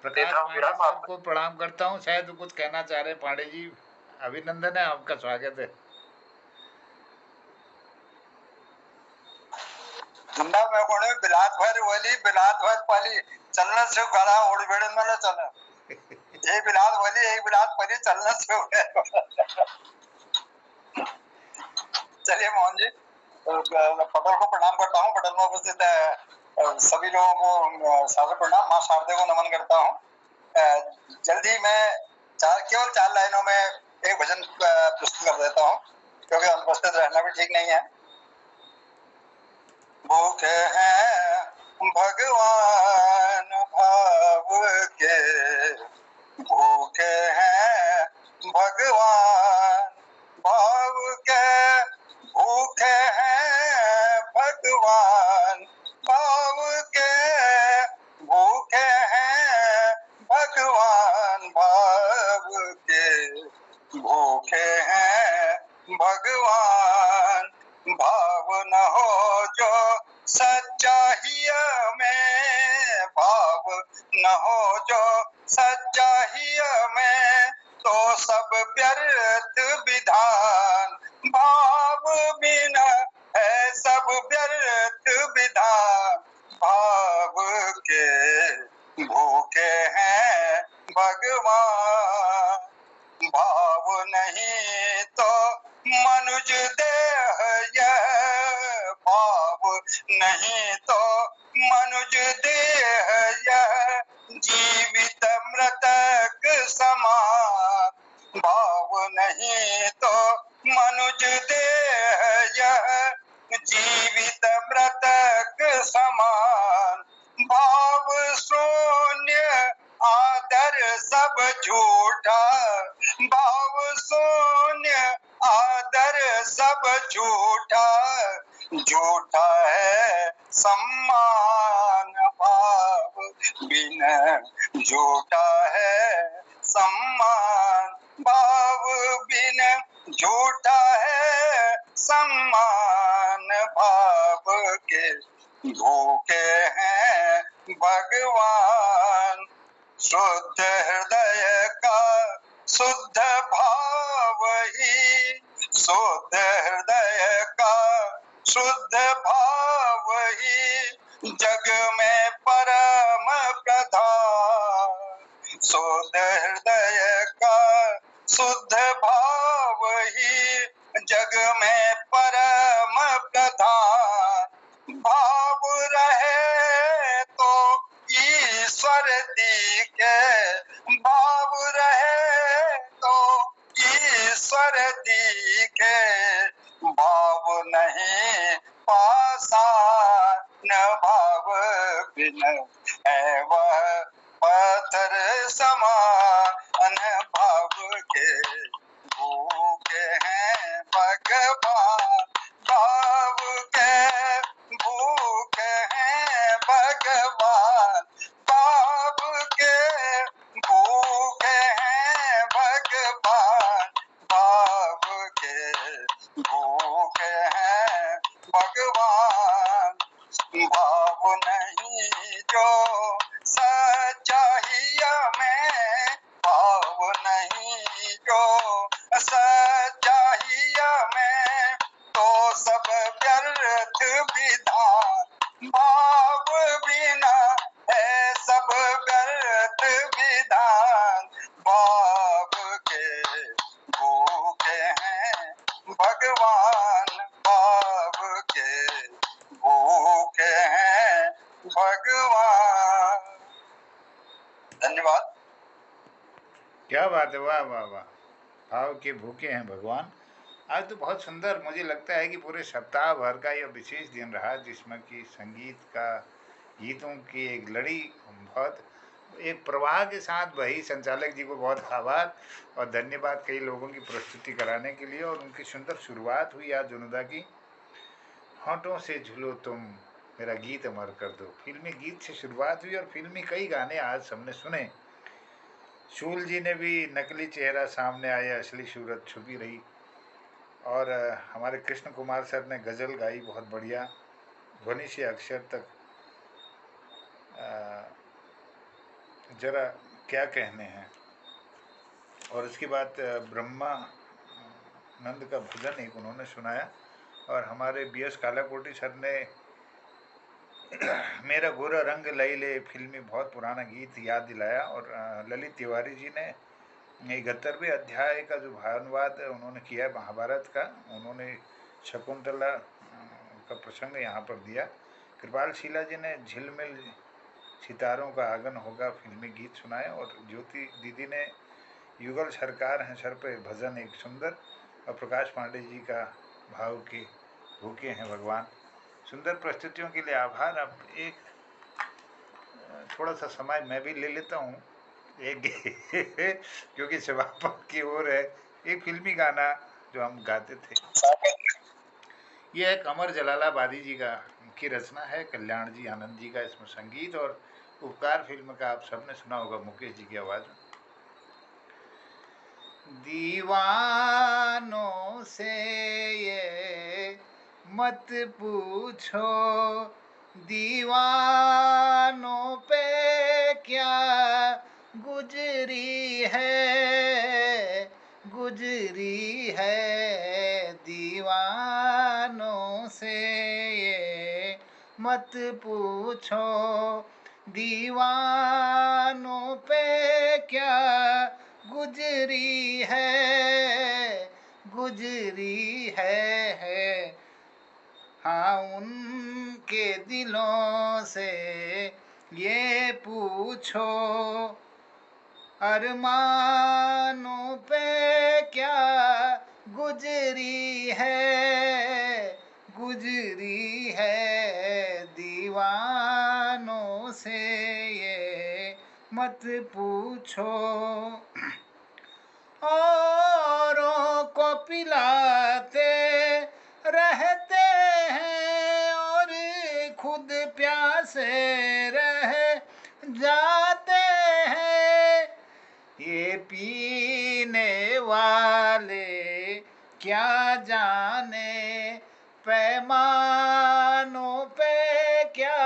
देता हूँ विराम। आपको प्रणाम करता हूँ। शायद कुछ कहना चाह रहे पांडे जी। अभिनंदन है, आपका स्वागत है। झंडा में कोने बिलात भर पाली चलने से गला ओढ़ बेड़े में न चले। एक बिलात वाली एक बिलात पली चलने से चलिए मोहन जी, पटल को प्रणाम करता हूँ। पटल में उपस्थित सभी लोगों को सादर प्रणाम, माँ शारदे को नमन करता हूँ। जल्दी मैं केवल 4 लाइनों में एक भजन प्रस्तुत कर देता हूँ, क्योंकि अनुपस्थित रहना भी ठीक नहीं है। भूखे हैं भगवान भाव के, भूखे हैं भगवान भाव के, भूखे हैं भगवान भाव के, भूखे हैं भगवान भाव के, भूखे हैं भगवान भाव न हो जो सच्चाई में, भाव न हो जो सच्चाई में, तो सब व्यर्थ विधान, भाव बिना है सब व्यर्थ विधान भाव के, भूखे हैं भगवान भाव नहीं तो मनुज देह यह, भाव नहीं तो मनुज देह यह, जीवित मृतक समान, भाव नहीं तो मनुज देह यह, जीवित मृतक समान, भाव शून्य आदर सब झूठा, भाव शून्य आदर सब झूठा, झूठा है सम्मान भाव बिन, झूठा है सम्मान भाव बिन, झूठा है सम्मान भाव के, भूखे हैं भगवान शुद्ध हृदय का शुद्ध भाव ही, शुद्ध हृदय का शुद्ध भाव ही जग में परम प्रधान, शुद्ध हृदय का शुद्ध भाव ही जग में परम प्रधान, भाव रहे तो ईश्वर दिखे, भाव रहे तो ईश्वर दिखे, भाव नहीं पाषाण भाव बिन है वह पत्थर समान भाव के, भूखे हैं भगवान भाव के, भूखे हैं भगवान भाव के, भूखे हैं भगवान भाव के, भूखे हैं भगवान भाव नहीं जो सच्चाई में, भाव नहीं जो सच्चाई में, तो सब व्यर्थ विधान भाव बिना है सब व्यर्थ विधान, भाव के भूखे हैं भगवान, भाव के भूखे हैं भगवान। धन्यवाद। क्या बात है, वाह वाह वाह। भाव के भूखे हैं भगवान। आज तो बहुत सुंदर, मुझे लगता है कि पूरे सप्ताह भर का यह विशेष दिन रहा जिसमें कि संगीत का, गीतों की एक लड़ी बहुत एक प्रवाह के साथ बही। संचालक जी को बहुत आभार और धन्यवाद कई लोगों की प्रस्तुति कराने के लिए। और उनकी सुंदर शुरुआत हुई आज जुनुदा की, होंठों से झूलो तुम मेरा गीत अमर कर दो। फिल्मी गीत से शुरुआत हुई और फिल्मी कई गाने आज हमने सुने। शूल जी ने भी नकली चेहरा सामने आया, असली सूरत छुपी रही। और हमारे कृष्ण कुमार सर ने गज़ल गाई बहुत बढ़िया, ध्वनि से अक्षर तक। जरा क्या कहने हैं। और उसके बाद ब्रह्मा नंद का भजन एक उन्होंने सुनाया। और हमारे BS कालाकोटी सर ने मेरा गोरा रंग लई ले फिल्मी बहुत पुराना गीत याद दिलाया। और ललित तिवारी जी ने 71वें अध्याय का जो भावानुवाद उन्होंने किया है महाभारत का, उन्होंने शकुंतला का प्रसंग यहाँ पर दिया। कृपाल शीला जी ने झिलमिल सितारों का आगन होगा फिल्मी गीत सुनाए। और ज्योति दीदी ने युगल सरकार हैं सर पे भजन एक सुंदर। और प्रकाश पांडे जी का भाव के भूखे हैं भगवान। सुंदर प्रस्तुतियों के लिए आभार। अब एक थोड़ा सा समय मैं भी ले लेता हूँ एक क्योंकि समापन की ओर है। एक फिल्मी गाना जो हम गाते थे, ये एक अमर जलालाबादी जी की रचना है, कल्याण जी आनंद जी का इसमें संगीत। और उपकार फिल्म का आप सबने सुना होगा मुकेश जी की आवाज़ में। दीवानों से ये मत पूछो, दीवानों पे क्या गुजरी है, गुजरी है। दीवानों से ये मत पूछो, दीवानों पे क्या गुजरी है, गुजरी है। हाँ, उनके दिलों से ये पूछो, अरमानों पे क्या गुजरी है, गुजरी है। दीवानों से ये मत पूछो। औरों को पिलाते रहते हैं और खुद प्यासे रह जाते हैं। ये पीने वाले क्या जाने पैमानों पे क्या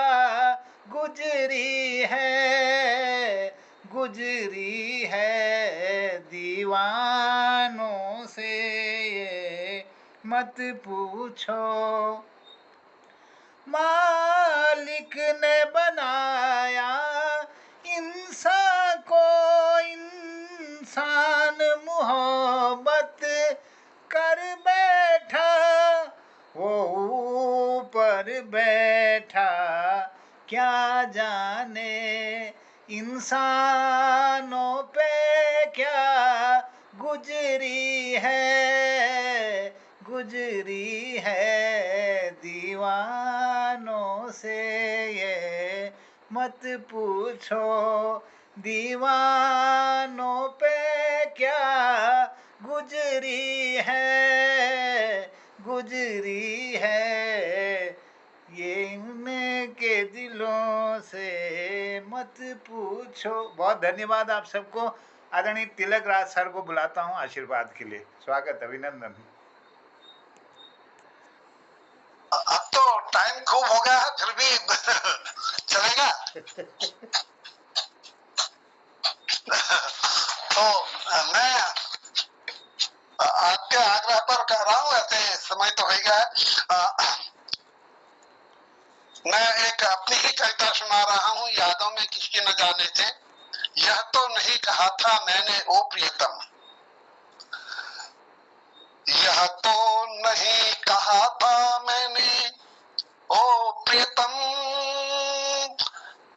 गुजरी है, गुजरी है। दीवानों से ये मत पूछो। मालिक ने बनाया इंसान को, इंसान मोहब्बत कर बैठा, वो ऊपर बैठा क्या जाने इंसानों पे क्या गुजरी है, गुजरी है। दीवानों से ये मत पूछो, दीवानों पे क्या गुजरी है, गुजरी है। ये इनके दिलों से मत पूछो। बहुत धन्यवाद आप सबको। आदरणीय तिलक राज सर को बुलाता हूँ आशीर्वाद के लिए। स्वागत, अभिनंदन। अब तो टाइम खूब हो गया है, फिर भी चलेगा। तो मैं आपके आग्रह पर कह रहा हूँ, ऐसे समय तो हो गया है। मैं एक अपनी ही कविता सुना रहा हूँ, यादों में किसकी न जाने थे। यह तो नहीं कहा था मैंने ओ प्रियतम, यह तो नहीं कहा था मैंने ओ प्रियतम,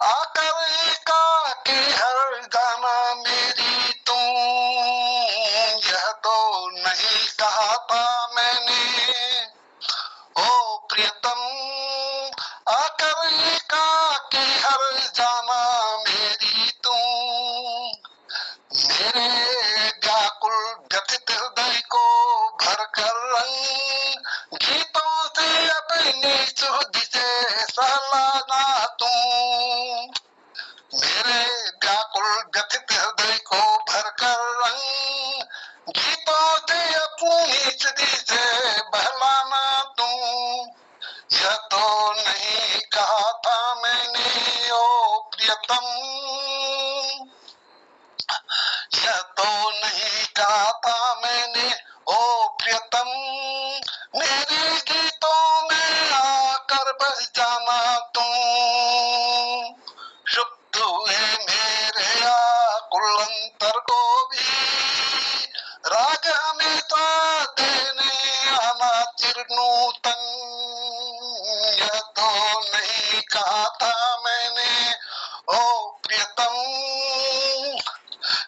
आकर एका के हर जाना मेरी तुम। यह तो नहीं कहा था मैंने ओ प्रियतम, आकर एका के हर जाना मेरी तुम। मेरे व्याकुल व्यथित हृदय को भरकर रंग गीतों से अपनी सुधि से सहलाना तुम। मेरे व्याकुल व्यथित हृदय को भरकर रंग गीतों से अपनी सुधि से बहलाना तुम। यह तो नहीं कहा था मैंने ओ प्रियतम, यह तो नहीं कहा था मैंने ओ प्रियतम, मेरे गीतों में आकर बस जाना तुम। सुप्त हुए मेरे आकुल अंतर को भी राग हमेशा देने आना चिरनूतन। यह तो नहीं कहा था मैंने ओ प्रियतम,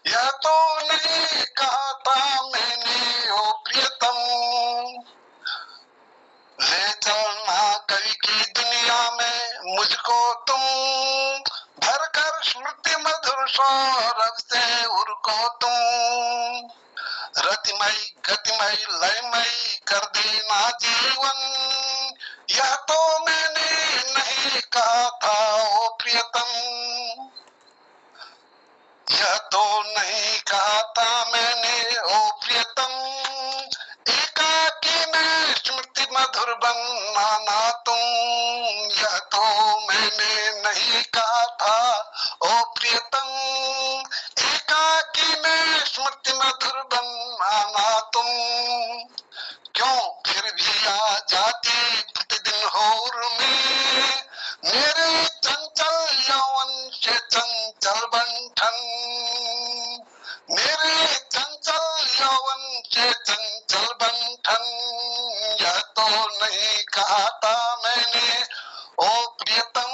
यह तो नहीं कहा था मैंने ओ प्रियतम। ले चलना कवि की दुनिया में मुझको तुम, भरकर स्मृति मधुर सौरभ से उनको तुम। रतिमयी गतिमयी लयमयी कर देना जीवन, यह तो मैंने नहीं कहा था ओ प्रियतम, यह तो नहीं कहा था मैंने ओ प्रियतम। एकाकी में स्मृति मधुर बनाना तुम, यह तो मैंने नहीं कहा था ओ प्रियतम। एकाकी में स्मृति मधुर बनाना तुम, क्यों फिर भी आ जाती प्रतिदिन होर में मेरे चंचल यौवन से चंचल बंठन। मेरे चंचल यौवन से चंचल बंठन, यह तो नहीं कहा था मैंने ओ प्रियतम,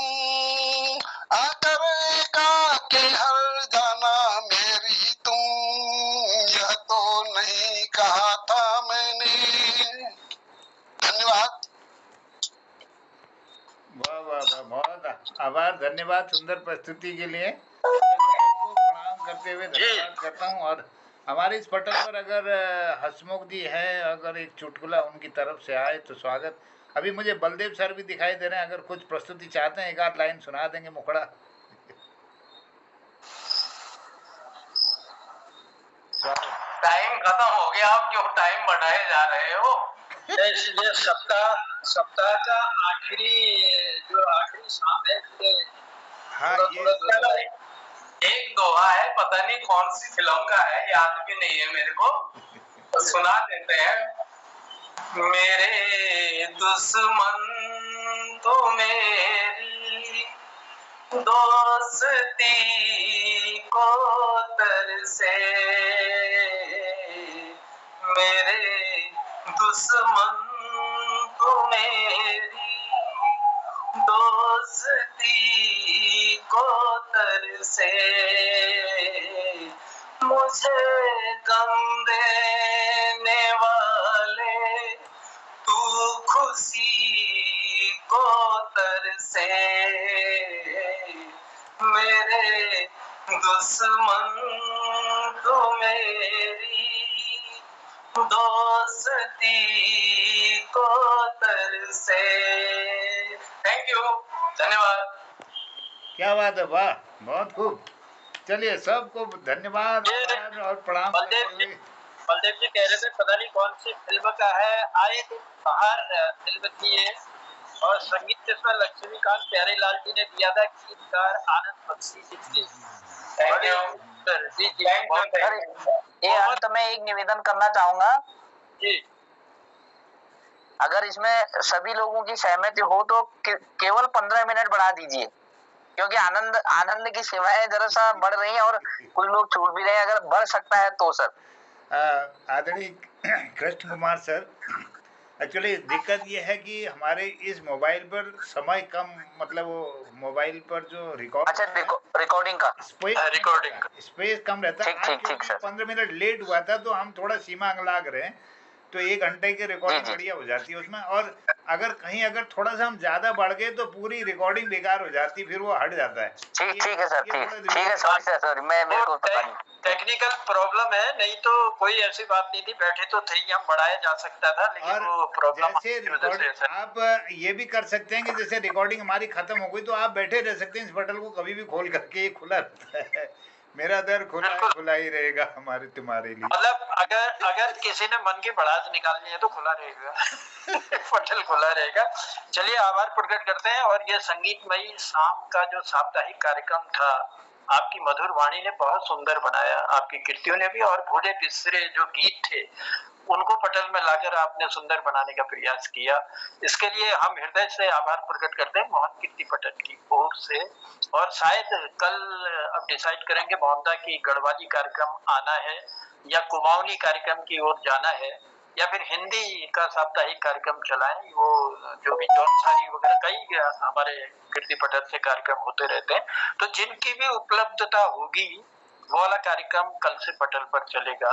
आकर एका के हर जाना मेरी तुम। यह तो नहीं कहा था मैंने। धन्यवाद। वाह वाह वाह, बहुत आभार, धन्यवाद सुंदर प्रस्तुति के लिए। सबको प्रणाम करते हुए धन्यवाद करता हूँ। और हमारे इस पटल पर अगर हसमुख जी है, अगर एक चुटकुला उनकी तरफ से आए तो स्वागत। अभी मुझे बलदेव सर भी दिखाई दे रहे हैं, अगर कुछ प्रस्तुति चाहते हैं एक आध लाइन सुना देंगे मुखड़ा। टाइम खत्म हो गया, आप क्यों टाइम बढ़ाए जा रहे हो? इसलिए सप्ताह का आखिरी शाम है। हाँ, ये एक दोहा है, पता नहीं कौन सी फिल्म का है, याद भी नहीं है मेरे को, तो सुना देते हैं। मेरे दुश्मन तो मेरी दोस्ती को तरसे, मेरे दुश्मन तो मेरी दोस्ती को तरसे, मुझे गम देने वाले तू खुशी को तरसे, मेरे दुश्मन तू मेरी दोस्ती को तरसे। थैंक यू, धन्यवाद। क्या बात है, वाह, बहुत खूब। चलिए सबको धन्यवाद और प्रणाम। बलदेव जी कह रहे थे पता नहीं कौन सी फिल्म का है, आए तो बाहर फिल्म थी है, और संगीत इसमें लक्ष्मीकांत प्यारेलाल जी ने दिया था, गीतकार आनंद बख्शी जी थे। थैंक यू सर जी। ये अंत में एक निवेदन करना चाहूंगा जी। अगर इसमें सभी लोगों की सहमति हो तो केवल 15 मिनट बढ़ा दीजिए, क्योंकि आनंद की सेवाएं जरा सा बढ़ रही हैं और कुछ लोग छूट भी रहे हैं। अगर बढ़ सकता है तो सर। आदरणीय कृष्ण कुमार सर, एक्चुअली दिक्कत ये है कि हमारे इस मोबाइल पर समय कम, मतलब वो मोबाइल पर जो रिकॉर्ड, अच्छा रिकॉर्डिंग का स्पेस कम रहता है। आज क्योंकि 15 मिनट लेट हुआ था तो हम थोड़ा सीमा लाग रहे हैं, तो 1 घंटे की रिकॉर्डिंग बढ़िया हो जाती है उसमें। और अगर थोड़ा सा हम ज्यादा बढ़ गए तो पूरी रिकॉर्डिंग बेकार हो जाती, फिर वो हट जाता है। ठीक है सर, ठीक है सॉरी मैं मेरे को पता नहीं, टेक्निकल प्रॉब्लम है, नहीं तो कोई ऐसी बात नहीं थी, बैठे तो थे ही, हम बढ़ाया जा सकता था, लेकिन वो प्रॉब्लम जैसे आप ये भी कर सकते हैं कि जैसे रिकॉर्डिंग हमारी खत्म हो गई तो आप बैठे रह सकते हैं इस बटन को कभी भी खोल करके, ये खुला रहता है। मेरा दर खुला ही रहेगा तुम्हारे लिए। मतलब अगर किसी ने मन की भड़ास निकालनी है तो खुला रहेगा पटल खुला रहेगा। चलिए आभार प्रकट करते हैं। और ये संगीतमयी शाम का जो साप्ताहिक कार्यक्रम था, आपकी मधुर वाणी ने बहुत सुंदर बनाया, आपकी कीर्तियों ने भी, और भूले बिसरे जो गीत थे उनको पटल में लाकर आपने सुंदर बनाने का प्रयास किया। इसके लिए हम हृदय से आभार प्रकट करते हैं मोहन कीर्ति पटल की ओर से। और शायद कल अब डिसाइड करेंगे मोहनदा की गढ़वाली कार्यक्रम आना है या कुमाऊनी कार्यक्रम की ओर जाना है, या फिर हिंदी का साप्ताहिक कार्यक्रम चलाएं। वो जो भी जौनसारी वगैरह कई हमारे कीर्ति पटल से कार्यक्रम होते रहते हैं, तो जिनकी भी उपलब्धता होगी वो वाला कार्यक्रम कल से पटल पर चलेगा।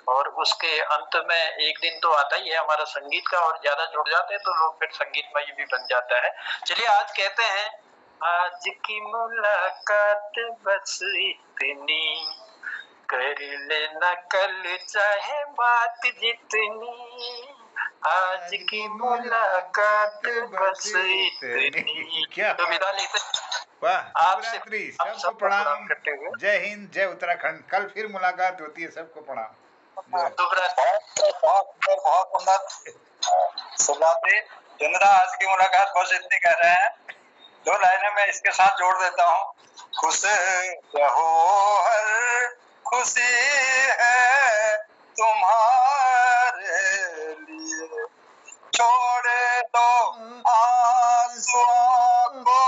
और उसके अंत में एक दिन तो आता ही है हमारा संगीत का, और ज्यादा जुड़ जाते हैं तो लोग फिर संगीतमय भी बन जाता है। चलिए आज कहते हैं, आज की मुलाकात बस इतनी, कर लेना कल चाहे बात जितनी, आज की मुलाकात बस इतनी। क्या तो विदा लेते, वाह, शिवरात्रि, सबको प्रणाम, जय हिंद, जय उत्तराखंड। कल फिर मुलाकात होती है, सबको प्रणाम। बहुत सुंदर शिवरात्रि। चंद्रा, आज की मुलाकात बस इतनी कह रहे हैं, 2 लाइनें मैं इसके साथ जोड़ देता हूँ। खुश रहो, हर खुशी है तुम्हारे लिए, छोड़ दो आंसुओं को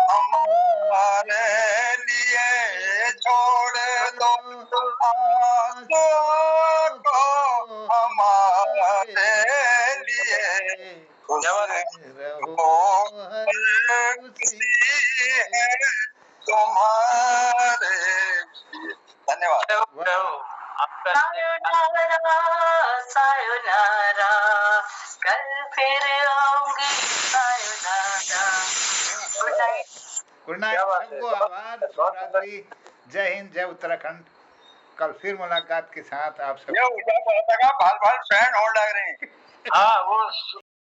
हमारे लिए, छोड़ दो आंसुओं को हमारे लिए, खुश रहो, हर खुशी है तुम्हारे लिए। धन्यवाद। सायोनारा, कल फिर आऊंगी, सायोनारा। गुड नाइट, सबको आभार, शिवरात्रि, जय हिंद, जय उत्तराखंड। कल फिर मुलाकात के साथ आप सब। भाल फैन होने लग रहे हैं। हाँ, वो